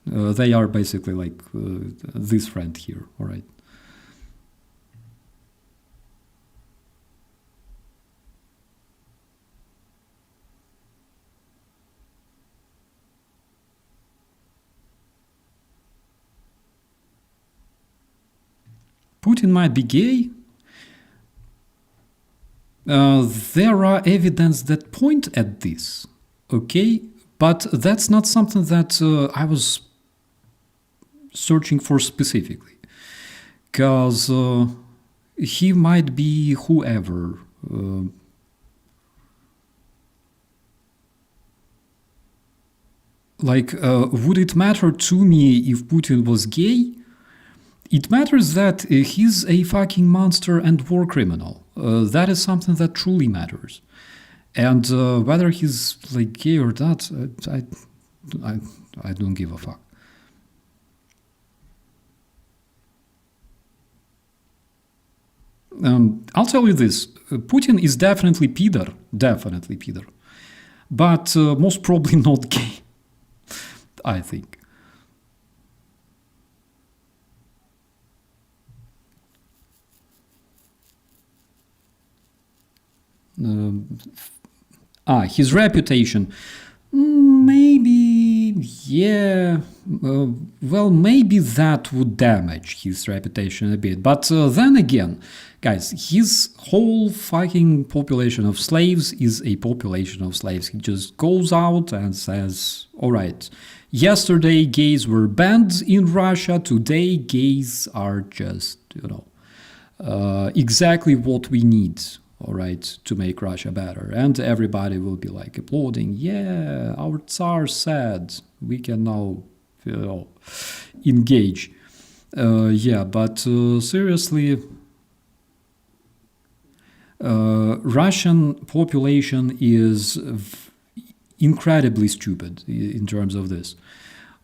They are basically like this friend here, all right? Putin might be gay. There are evidence that point at this, okay? But that's not something that I was searching for specifically. Because he might be whoever. Would it matter to me if Putin was gay? It matters that he's a fucking monster and war criminal. That is something that truly matters. And whether he's like gay or not, I don't give a fuck. I'll tell you this: Putin is definitely Peter, but most probably not gay. I think. His reputation. Maybe, yeah. Well, maybe that would damage his reputation a bit. But then again, guys, his whole fucking population of slaves is a population of slaves. He just goes out and says, all right, yesterday gays were banned in Russia. Today gays are just, exactly what we need. All right, to make Russia better. And everybody will be like applauding, yeah, our Tsar said we can now engage. But seriously, Russian population is incredibly stupid in terms of this.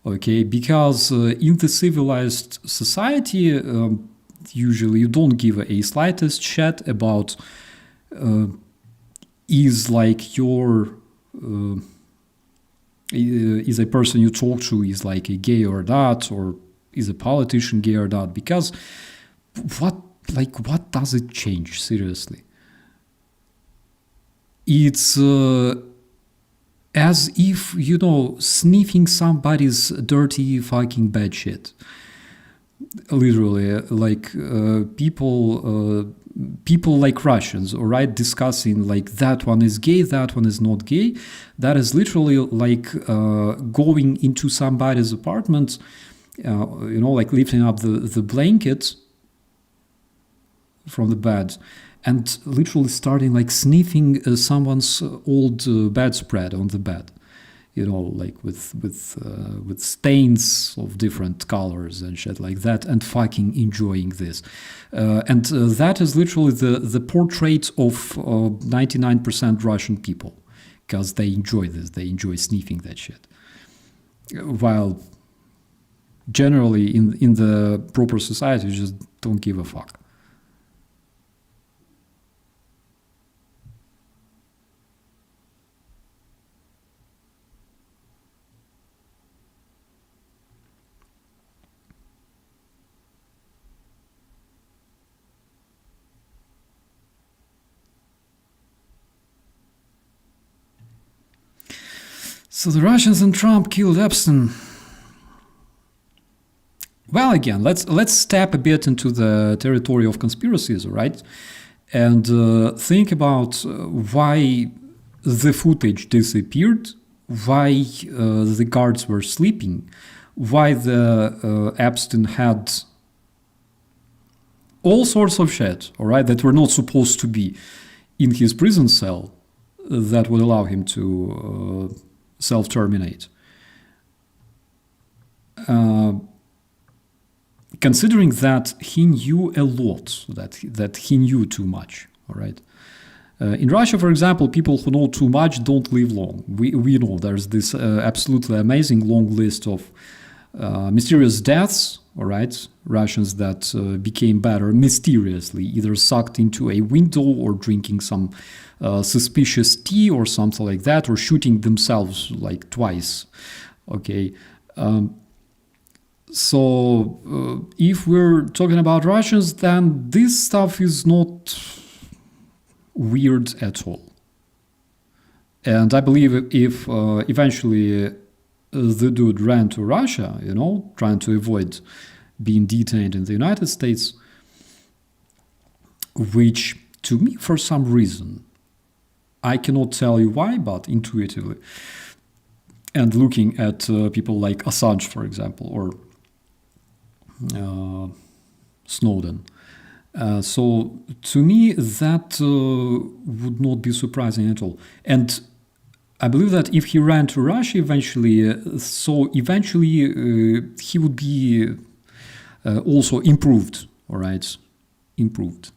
Okay, because in the civilized society, usually you don't give a slightest shit about is like your is a person you talk to is like a gay or not, or is a politician gay or not, because what does it change, seriously? It's as if, sniffing somebody's dirty fucking bed shit. Literally, like people like Russians, all right, discussing like that one is gay, that one is not gay. That is literally like going into somebody's apartment, like lifting up the blanket from the bed and literally starting like sniffing someone's old bedspread on the bed. Like with stains of different colors and shit like that, and fucking enjoying this. And that is literally the portrait of 99% Russian people, because they enjoy this. They enjoy sniffing that shit. While generally in the proper society, you just don't give a fuck. So the Russians and Trump killed Epstein. Well, again, let's step a bit into the territory of conspiracies, right? And think about why the footage disappeared, why the guards were sleeping, why the Epstein had all sorts of shit, all right, that were not supposed to be in his prison cell that would allow him to self-terminate. Considering that he knew a lot, that he knew too much, all right? In Russia, for example, people who know too much don't live long. We know there's this absolutely amazing long list of mysterious deaths, all right? Russians that became better mysteriously, either sucked into a window or drinking some suspicious tea or something like that, or shooting themselves like twice, okay? So if we're talking about Russians, then this stuff is not weird at all. And I believe if eventually the dude ran to Russia, trying to avoid being detained in the United States, which to me, for some reason, I cannot tell you why, but intuitively, and looking at people like Assange, for example, or Snowden. So to me, that would not be surprising at all. And I believe that if he ran to Russia eventually, he would be also improved, all right? Improved.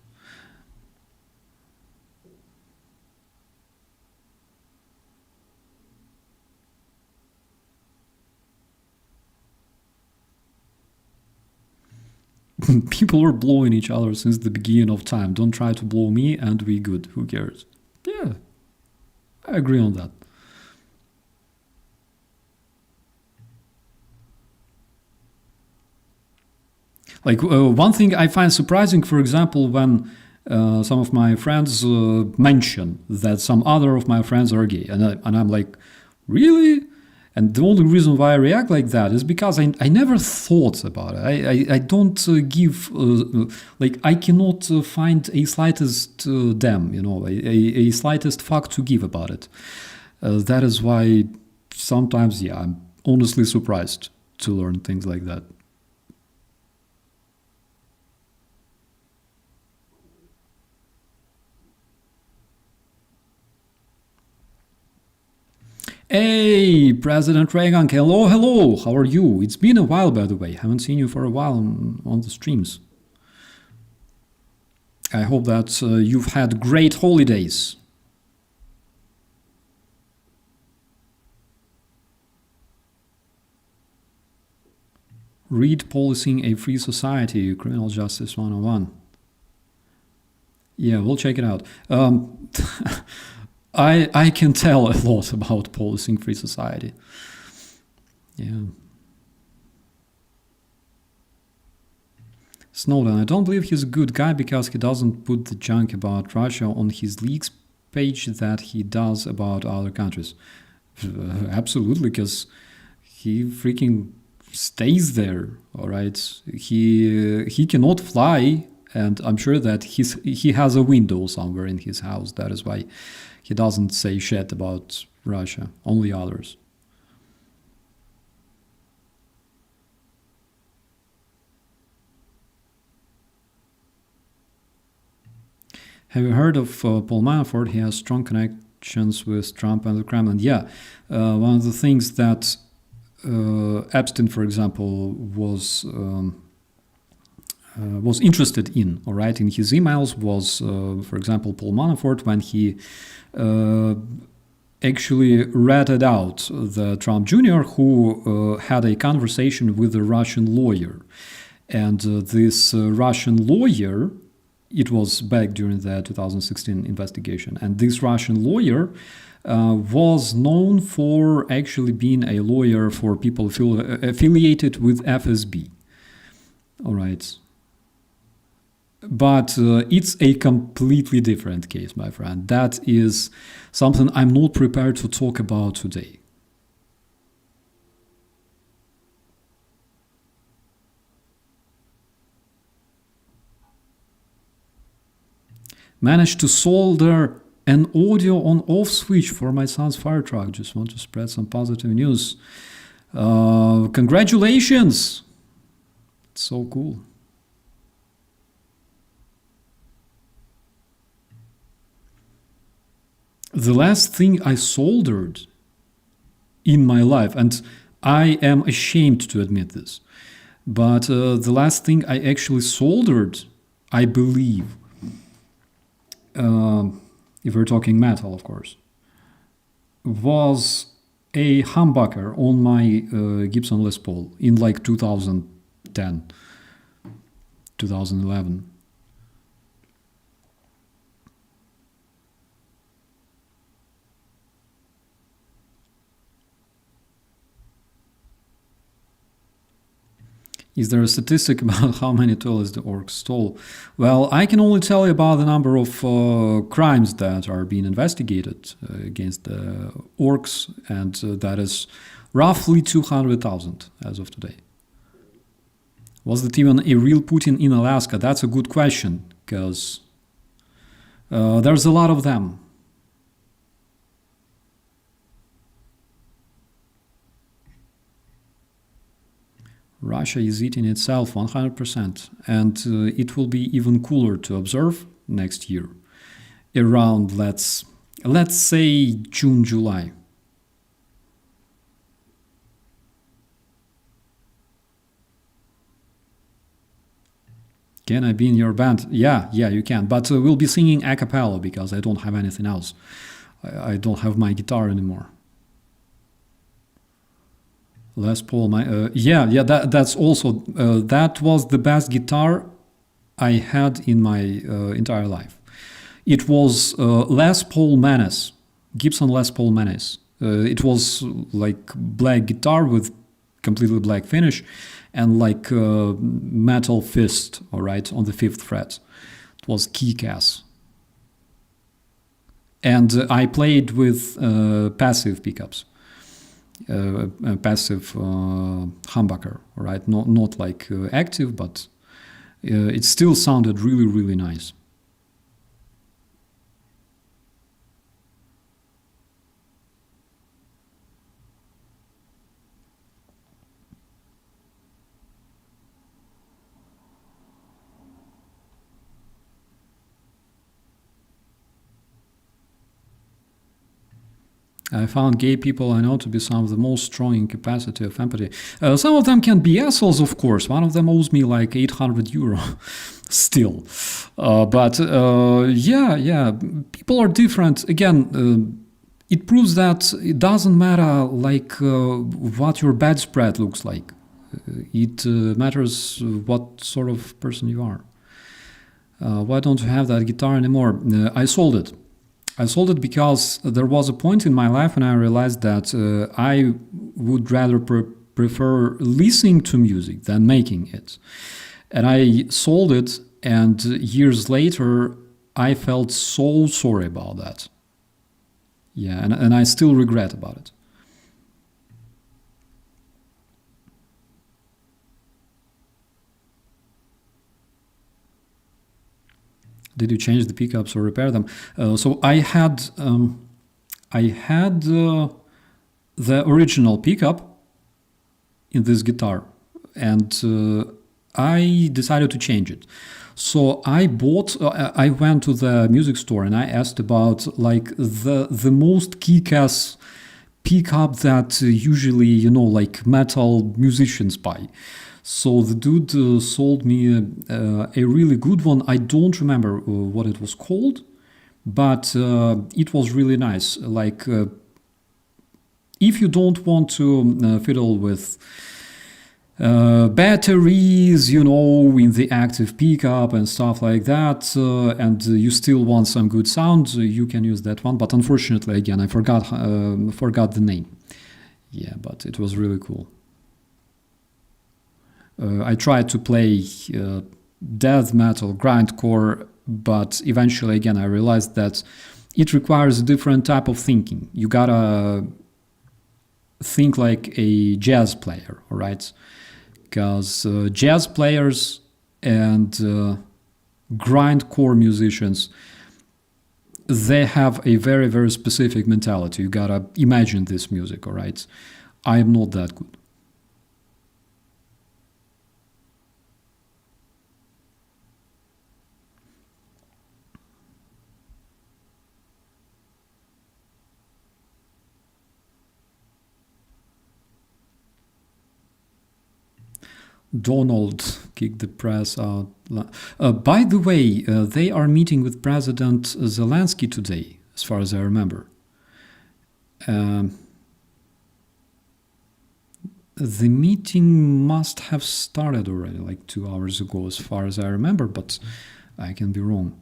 People are blowing each other since the beginning of time. Don't try to blow me and we good. Who cares? Yeah, I agree on that. Like one thing I find surprising, for example, when some of my friends mention that some other of my friends are gay, and I'm like, really? And the only reason why I react like that is because I never thought about it. I don't give, like, I cannot find a slightest damn, a slightest fuck to give about it. That is why sometimes, yeah, I'm honestly surprised to learn things like that. Hey, President Reagan, hello, how are you? It's been a while, by the way. Haven't seen you for a while on the streams. I hope that you've had great holidays. Read Policing a Free Society, Criminal Justice 101. Yeah, we'll check it out. I can tell a lot about policing free society. Yeah. Snowden, I don't believe he's a good guy because he doesn't put the junk about Russia on his leaks page that he does about other countries. Absolutely, because he freaking stays there, all right? He cannot fly, and I'm sure that he has a window somewhere in his house. That is why he doesn't say shit about Russia, only others. Have you heard of Paul Manafort? He has strong connections with Trump and the Kremlin. Yeah, one of the things that Epstein, for example, was interested in, all right, in his emails was, for example, Paul Manafort, when he actually ratted out the Trump Jr., who had a conversation with a Russian lawyer. And this Russian lawyer, it was back during the 2016 investigation, and this Russian lawyer was known for actually being a lawyer for people affiliated with FSB. All right. But it's a completely different case, my friend. That is something I'm not prepared to talk about today. Managed to solder an audio on off switch for my son's fire truck. Just want to spread some positive news. Congratulations! It's so cool. The last thing I soldered in my life, and I am ashamed to admit this, but the last thing I actually soldered, I believe, if we're talking metal, of course, was a humbucker on my Gibson Les Paul in like 2010, 2011. Is there a statistic about how many toilets the orcs stole? Well, I can only tell you about the number of crimes that are being investigated against the orcs, and that is roughly 200,000 as of today. Was that even a real Putin in Alaska? That's a good question, because there's a lot of them. Russia is eating itself 100%, and it will be even cooler to observe next year, around let's say June, July. Can I be in your band? Yeah, you can, but we'll be singing a cappella because I don't have anything else. I don't have my guitar anymore. Les Paul, yeah, that's also that was the best guitar I had in my entire life. It was Les Paul Menace, Gibson Les Paul Menace. It was like black guitar with completely black finish and like metal fist, all right, on the 5th fret. It was kick-ass. And I played with passive pickups. Passive humbucker, right? Not like active, but it still sounded really, really nice. I found gay people I know to be some of the most strong in capacity of empathy. Some of them can be assholes, of course. One of them owes me like 800 euro still. But yeah, people are different. Again, it proves that it doesn't matter like what your bedspread looks like. It matters what sort of person you are. Why don't you have that guitar anymore? I sold it. I sold it because there was a point in my life when I realized that I would rather prefer listening to music than making it. And I sold it, and years later, I felt so sorry about that. Yeah, and I still regret about it. Did you change the pickups or repair them? So I had the original pickup in this guitar, and I decided to change it. So I went to the music store and I asked about like the most kick-ass pickup that usually like metal musicians buy. So the dude sold me a really good one. I don't remember what it was called, but it was really nice. Like, if you don't want to fiddle with batteries, in the active pickup and stuff like that, and you still want some good sound, you can use that one. But unfortunately, again, I forgot the name. Yeah, but it was really cool. I tried to play death metal, grindcore, but eventually, again, I realized that it requires a different type of thinking. You gotta think like a jazz player, all right? Because jazz players and grindcore musicians, they have a very, very specific mentality. You gotta imagine this music, all right? I am not that good. Donald kicked the press out. By the way, they are meeting with President Zelensky today, as far as I remember. The meeting must have started already, like 2 hours ago, as far as I remember, but I can be wrong.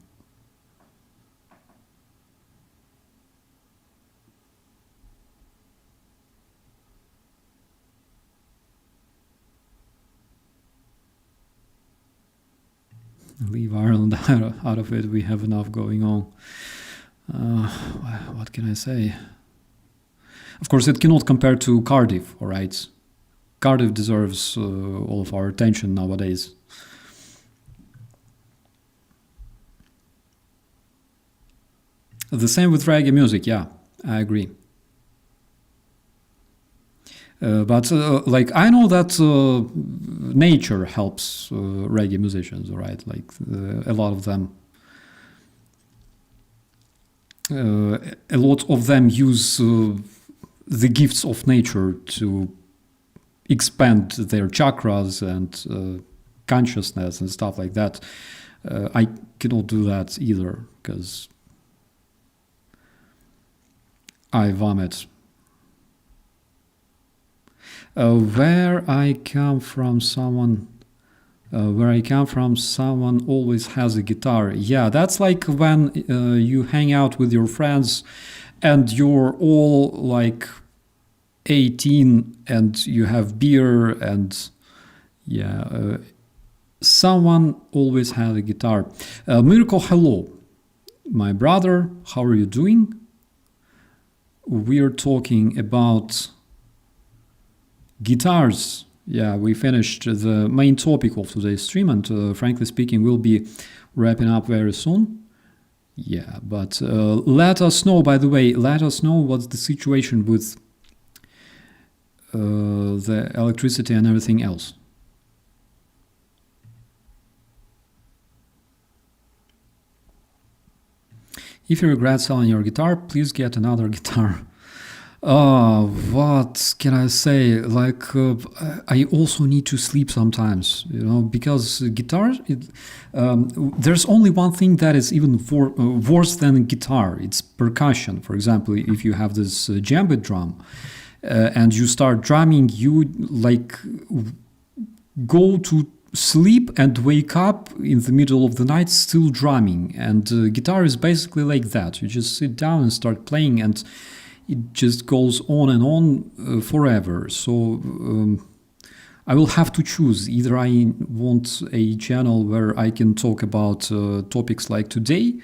Leave Ireland out of it. We have enough going on. What can I say? Of course, it cannot compare to Cardiff, all right? Cardiff deserves all of our attention nowadays. The same with reggae music, yeah, I agree. But I know that nature helps reggae musicians, right? Like a lot of them, a lot of them use the gifts of nature to expand their chakras and consciousness and stuff like that. I cannot do that either because I vomit. Where I come from, someone always has a guitar. Yeah, that's like when you hang out with your friends and you're all like 18 and you have beer and yeah, someone always has a guitar. Mirko, hello. My brother, how are you doing? We're talking about guitars. Yeah, we finished the main topic of today's stream, and frankly speaking, we'll be wrapping up very soon. Yeah, but let us know, by the way, let us know what's the situation with the electricity and everything else. If you regret selling your guitar, please get another guitar. What can I say? Like, I also need to sleep sometimes, you know, because guitar, there's only one thing that is even worse than guitar. It's percussion. For example, if you have this djembe drum and you start drumming, you like go to sleep and wake up in the middle of the night still drumming. And guitar is basically like that. You just sit down and start playing, and it just goes on and on forever. So I will have to choose. Either I want a channel where I can talk about topics like today,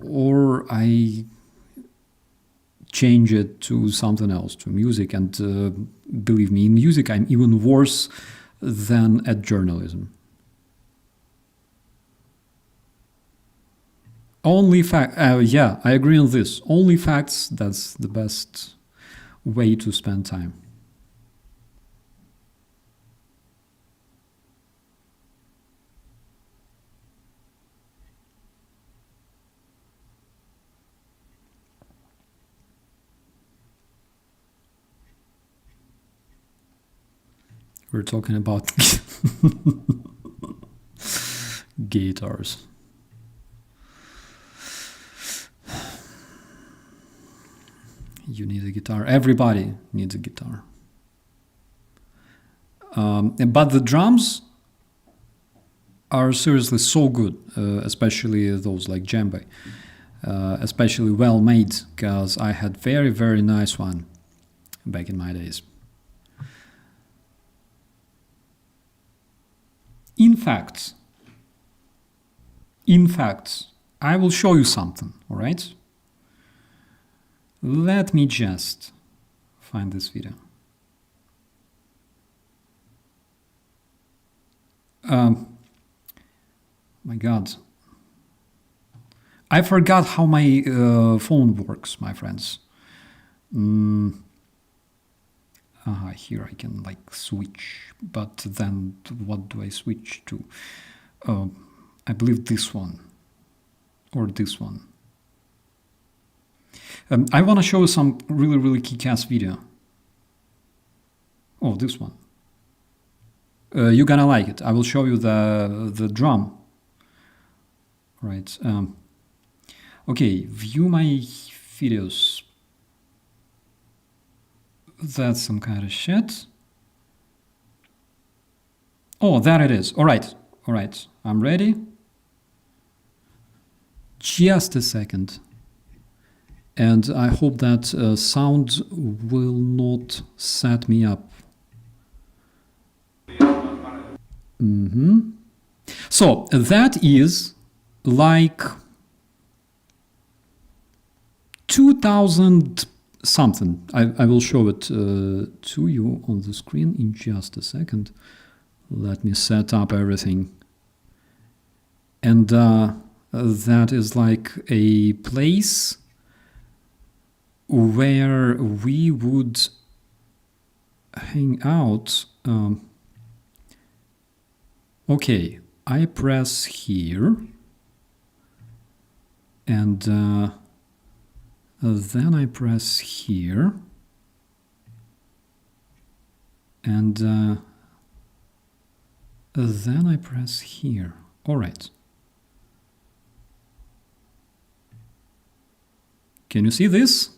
or I change it to something else, to music. And believe me, in music I'm even worse than at journalism. Only fact, yeah, I agree on this. Only facts, that's the best way to spend time. We're talking about guitars. You need a guitar. Everybody needs a guitar. But the drums are seriously so good, especially those like djembe, especially well made, because I had very, very nice one back in my days. In fact, I will show you something, all right? Let me just find this video. My God. I forgot how my phone works, my friends. Here I can like switch, but then what do I switch to? I believe this one or this one. I want to show you some really, really kick-ass video. Oh, this one. You're gonna like it. I will show you the drum. Right. Okay, view my videos. That's some kind of shit. Oh, there it is. All right. I'm ready. Just a second. And I hope that sound will not set me up. So that is like 2000 something. I will show it to you on the screen in just a second. Let me set up everything. And that is like a place where we would hang out. Okay, I press here, and then I press here, and then I press here. All right. Can you see this?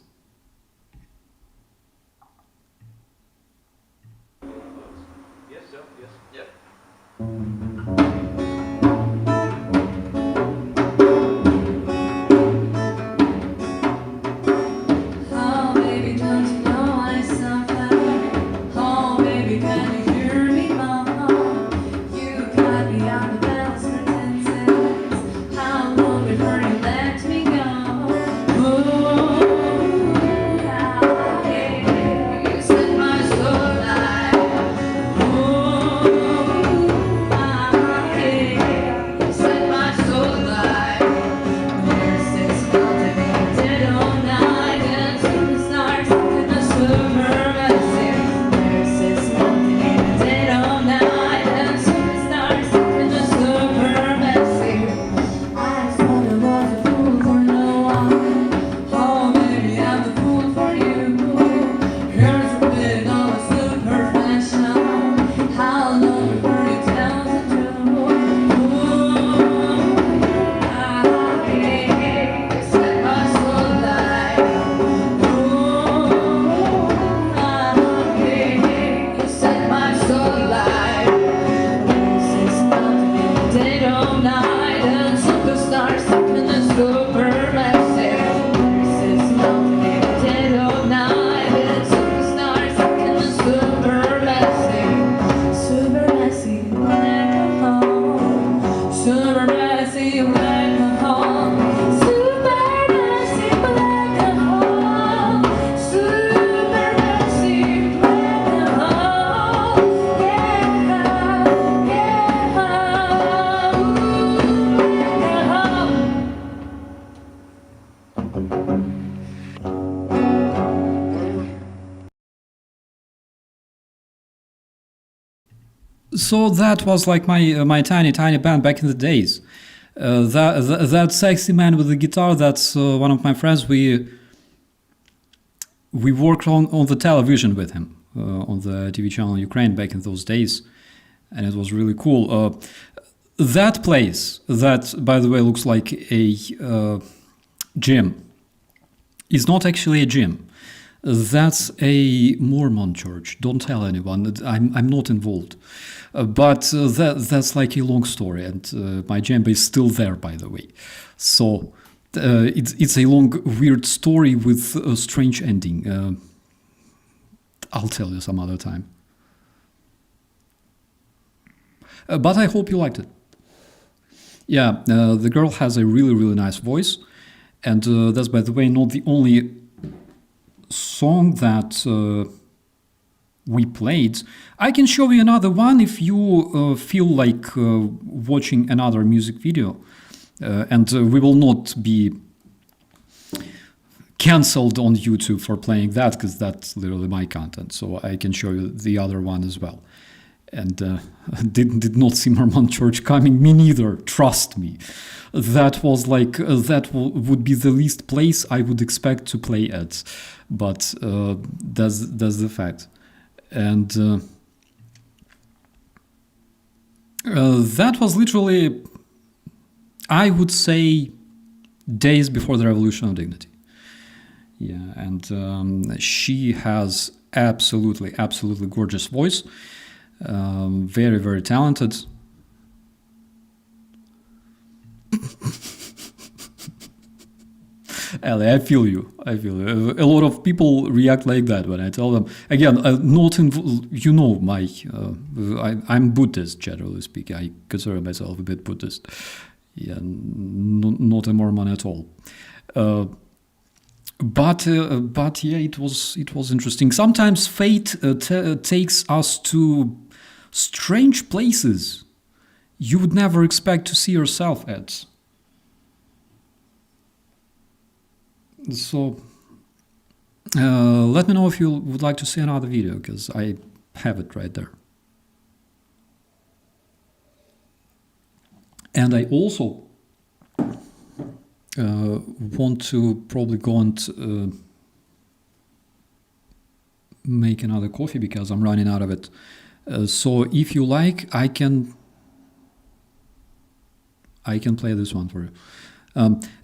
So that was like my tiny band back in the days. That sexy man with the guitar, that's one of my friends. We worked on the television with him on the TV channel Ukraine back in those days, and it was really cool. That place, that by the way looks like a gym, is not actually a gym. That's a Mormon church. Don't tell anyone. I'm not involved. But that's like a long story, and my djembe is still there, by the way. So it's a long, weird story with a strange ending. I'll tell you some other time. But I hope you liked it. Yeah, the girl has a really, really nice voice, and that's, by the way, not the only song that we played. I can show you another one if you feel like watching another music video, and we will not be cancelled on YouTube for playing that, because that's literally my content. So I can show you the other one as well. And did not see Mormon Church coming. Me neither. Trust me. That was like would be the least place I would expect to play at, but that's the fact. And that was literally, I would say, days before the Revolution of Dignity. Yeah, and she has absolutely gorgeous voice. Very, very talented. Ellie, I feel you. A lot of people react like that when I tell them. Again, not you know, I'm Buddhist, generally speaking. I consider myself a bit Buddhist. Yeah, not a Mormon at all. But yeah, it was interesting. Sometimes fate takes us to strange places you would never expect to see yourself at. So let me know if you would like to see another video, because I have it right there. And I also want to probably go and make another coffee, because I'm running out of it. So if you like, I can play this one for you.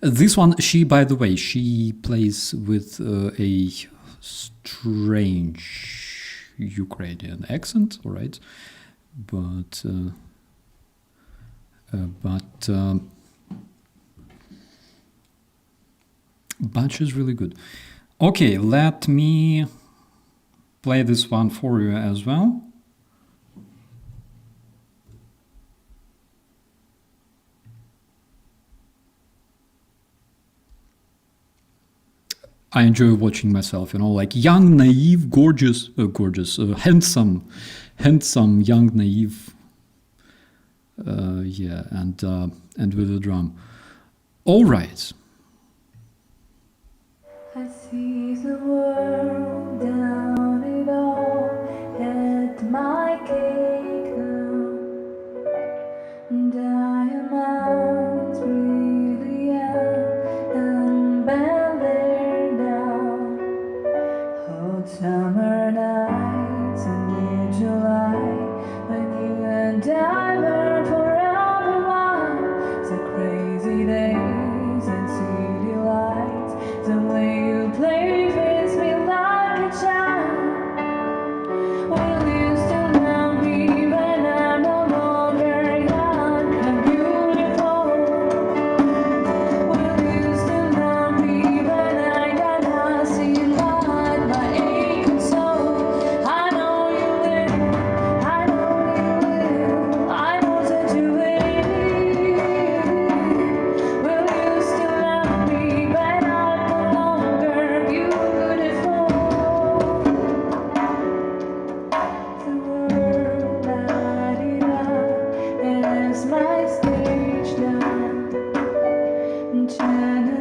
This one, by the way, she plays with a strange Ukrainian accent, all right? But she's really good. Okay, let me play this one for you as well. I enjoy watching myself, like young, naive, gorgeous, handsome, young, naive. Yeah, and with a drum. All right. I see the world down it all, had my cake now, diamonds brilliant and there now, hot summer nights in mid-July, when you and I were forever one, the crazy days and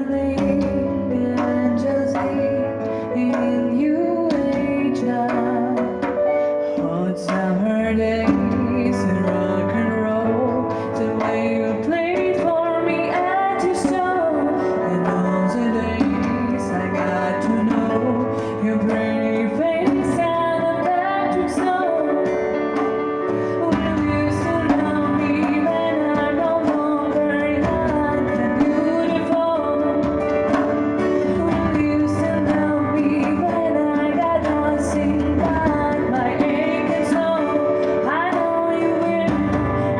feeling and jealousy in new age now. Hot summer days and rock and roll, the way you played for me at your show. And all the days I got to know your pretty face and a Patrick song. Will you still love me when I'm no longer young and beautiful? Will you still love me when I got nothing but my aching soul? I know you will,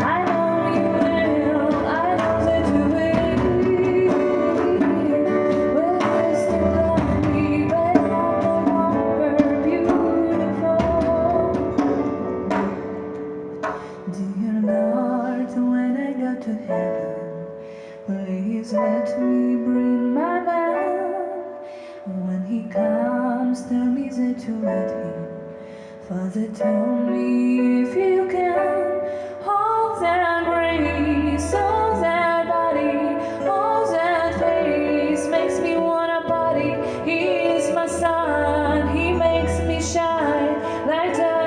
I know you will, I know that you will. Will you still love me when I'm no longer beautiful? Dear Lord, when I go to heaven, please let me bring my man. When he comes, tell me that you let him. Father, tell me if you can. All that grace, all that body, all that face makes me wanna party. He is my son, he makes me shine like diamond.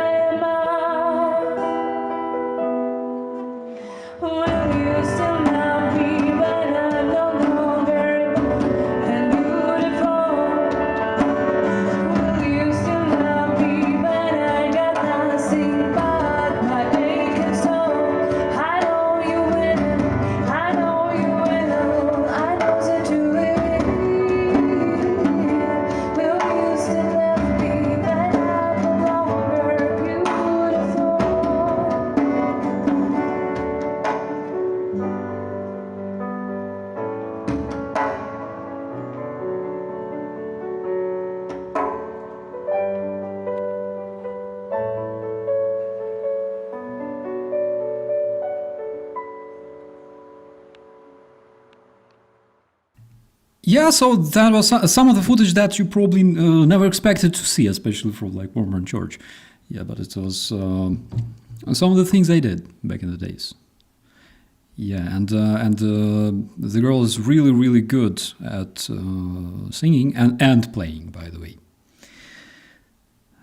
Will you still love me when I'm no longer and beautiful? Will you still love me when I got nothing but my aching soul? I know you will, I know you will, I know that you will. Will you still love me when I'm no longer beautiful? Yeah, so that was some of the footage that you probably never expected to see, especially from like Mormon Church. Yeah, but it was some of the things they did back in the days. Yeah, and the girl is really, really good at singing and playing, by the way.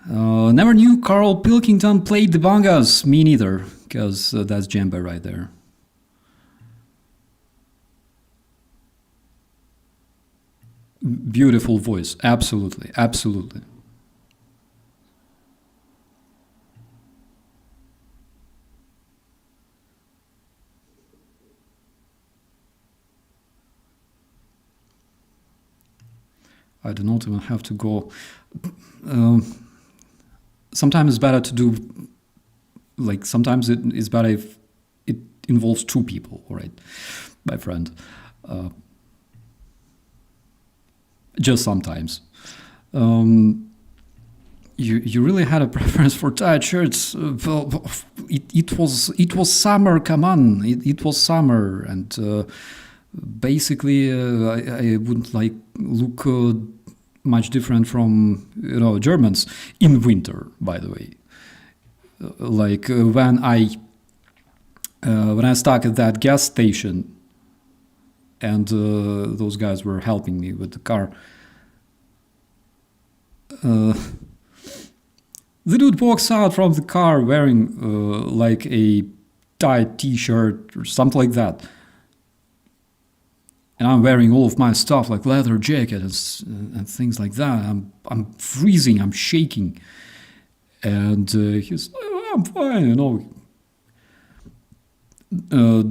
Never knew Carl Pilkington played the bongas. Me neither, because that's djembe right there. Beautiful voice, absolutely, absolutely. I do not even have to go. Sometimes it's better to do, like, sometimes it is better if it involves two people, all right, my friend. Just sometimes. You really had a preference for tight shirts. Well, it was summer. Come on, it was summer, and basically I wouldn't like look much different from Germans in winter. By the way, like when I stuck at that gas station. And those guys were helping me with the car. The dude walks out from the car wearing like a tight t-shirt or something like that. And I'm wearing all of my stuff, like leather jacket and things like that. I'm freezing, I'm shaking. And he's like, oh, I'm fine,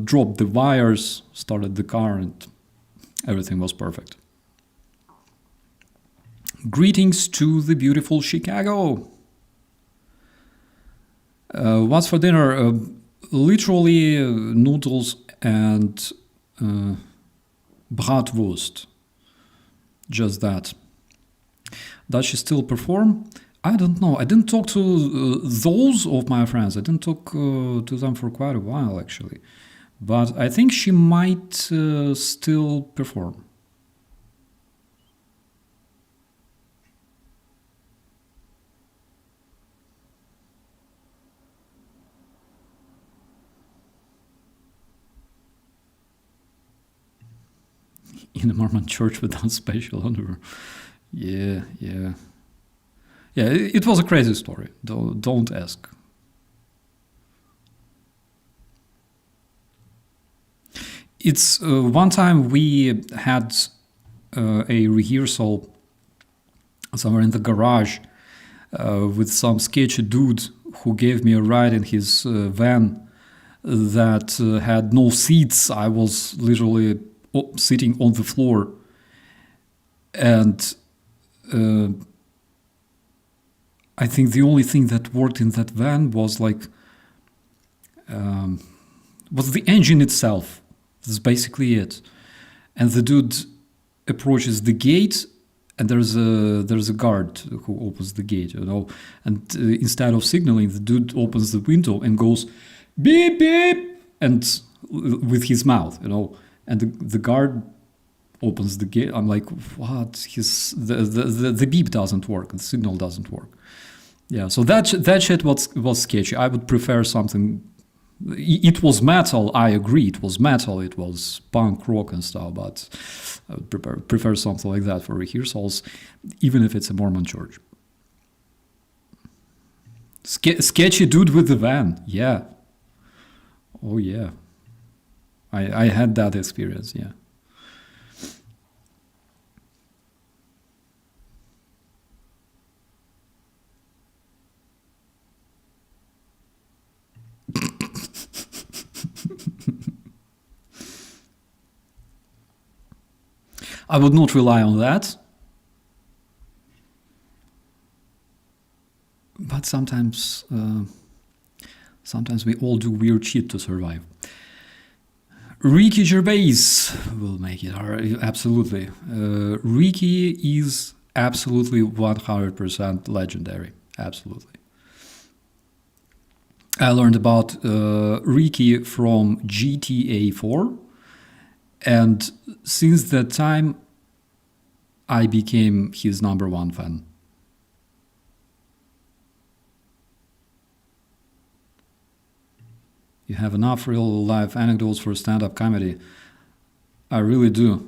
dropped the wires, started the car, and everything was perfect. Greetings to the beautiful Chicago. What's for dinner? Literally noodles and bratwurst. Just that. Does she still perform? I don't know. I didn't talk to those of my friends. I didn't talk to them for quite a while, actually. But I think she might still perform. in a Mormon church without special honor. Yeah. It was a crazy story. Don't ask. It's one time we had a rehearsal somewhere in the garage with some sketchy dude who gave me a ride in his van that had no seats. I was literally sitting on the floor, and I think the only thing that worked in that van was was the engine itself. That's basically it. And the dude approaches the gate, and there's a guard who opens the gate, And instead of signaling, the dude opens the window and goes beep beep, and with his mouth, And the guard opens the gate. I'm like, what? The beep doesn't work. The signal doesn't work. Yeah. So that shit was sketchy. I would prefer something. It was metal, I agree. It was metal, it was punk rock and stuff, but I would prefer something like that for rehearsals, even if it's a Mormon church. Sketchy dude with the van, yeah. Oh yeah. I had that experience, yeah. I would not rely on that. But sometimes we all do weird shit to survive. Ricky Gervais will make it hard, absolutely. Ricky is absolutely 100% legendary, absolutely. I learned about Ricky from GTA 4, and since that time, I became his #1 fan. You have enough real-life anecdotes for stand-up comedy. I really do.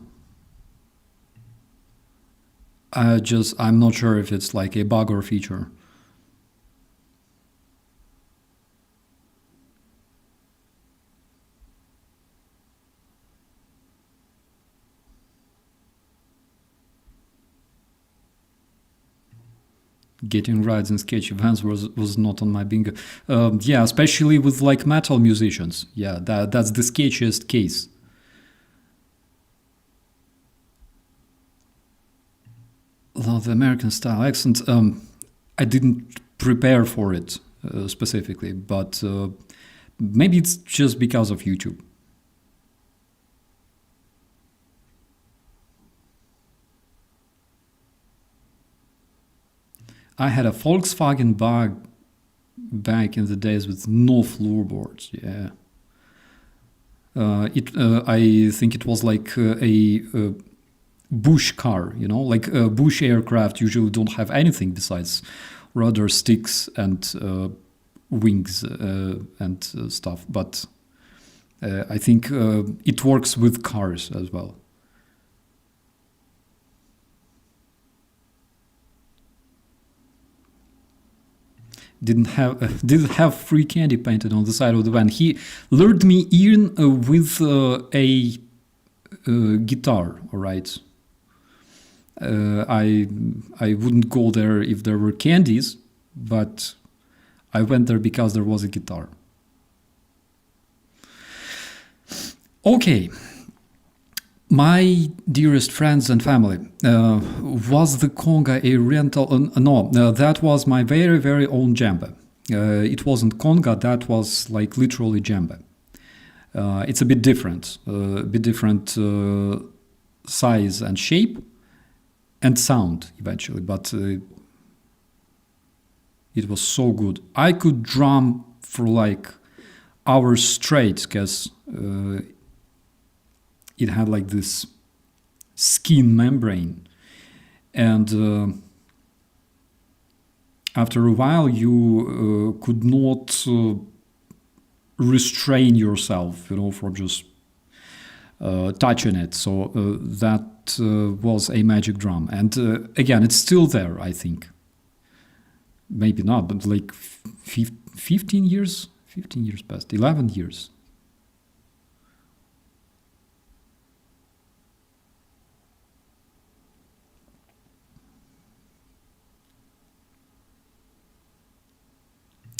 I'm not sure if it's like a bug or feature. Getting rides in sketchy vans was not on my bingo. Yeah, especially with like metal musicians. Yeah, that's the sketchiest case. Love the American style accent. I didn't prepare for it specifically, but maybe it's just because of YouTube. I had a Volkswagen bug back in the days with no floorboards. Yeah, I think it was like a bush car. Like bush aircraft usually don't have anything besides rudder sticks and wings and stuff. But I think it works with cars as well. Didn't have free candy painted on the side of the van. He lured me in with a guitar. All right. I wouldn't go there if there were candies, but I went there because there was a guitar. Okay. My dearest friends and family, was the conga a rental? No, that was my very, very own djembe. It wasn't conga, that was like literally djembe. It's a bit different size and shape and sound eventually, but it was so good. I could drum for like hours straight because it had like this skin membrane, and after a while you could not restrain yourself, from just touching it. So that was a magic drum. And again, it's still there, I think. Maybe not, but like 15 years past, 11 years.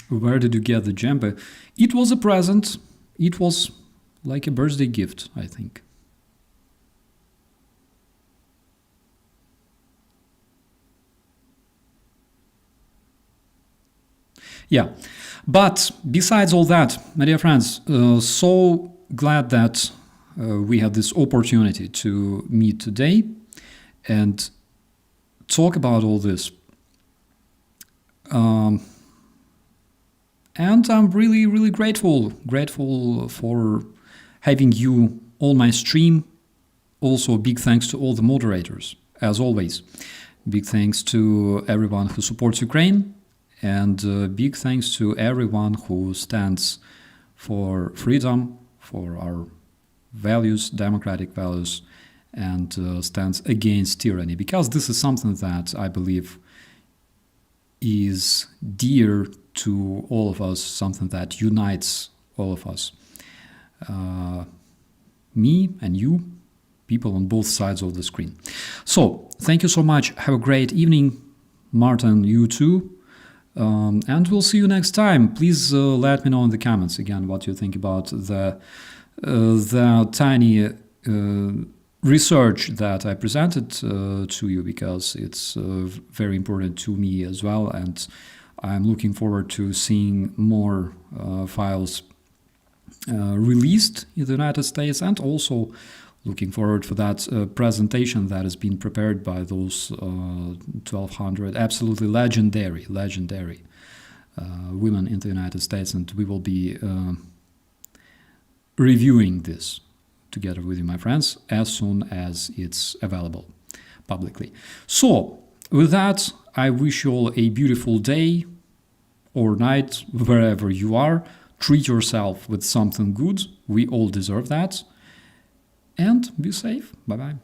Where did you get the djembe? It was a present. It was like a birthday gift, I think. Yeah, but besides all that, my dear friends, so glad that we had this opportunity to meet today and talk about all this. And I'm really, really grateful for having you on my stream. Also, big thanks to all the moderators, as always. Big thanks to everyone who supports Ukraine, and big thanks to everyone who stands for freedom, for our values, democratic values, and stands against tyranny. Because this is something that I believe is dear to all of us, something that unites all of us. Me and you, people on both sides of the screen. So, thank you so much. Have a great evening. Martin, you too. And we'll see you next time. Please let me know in the comments again what you think about the tiny research that I presented to you, because it's very important to me as well, and I'm looking forward to seeing more files released in the United States, and also looking forward for that presentation that has been prepared by those 1,200 absolutely legendary women in the United States, and we will be reviewing this together with you, my friends, as soon as it's available publicly. So, with that, I wish you all a beautiful day or night, wherever you are. Treat yourself with something good. We all deserve that. And be safe. Bye-bye.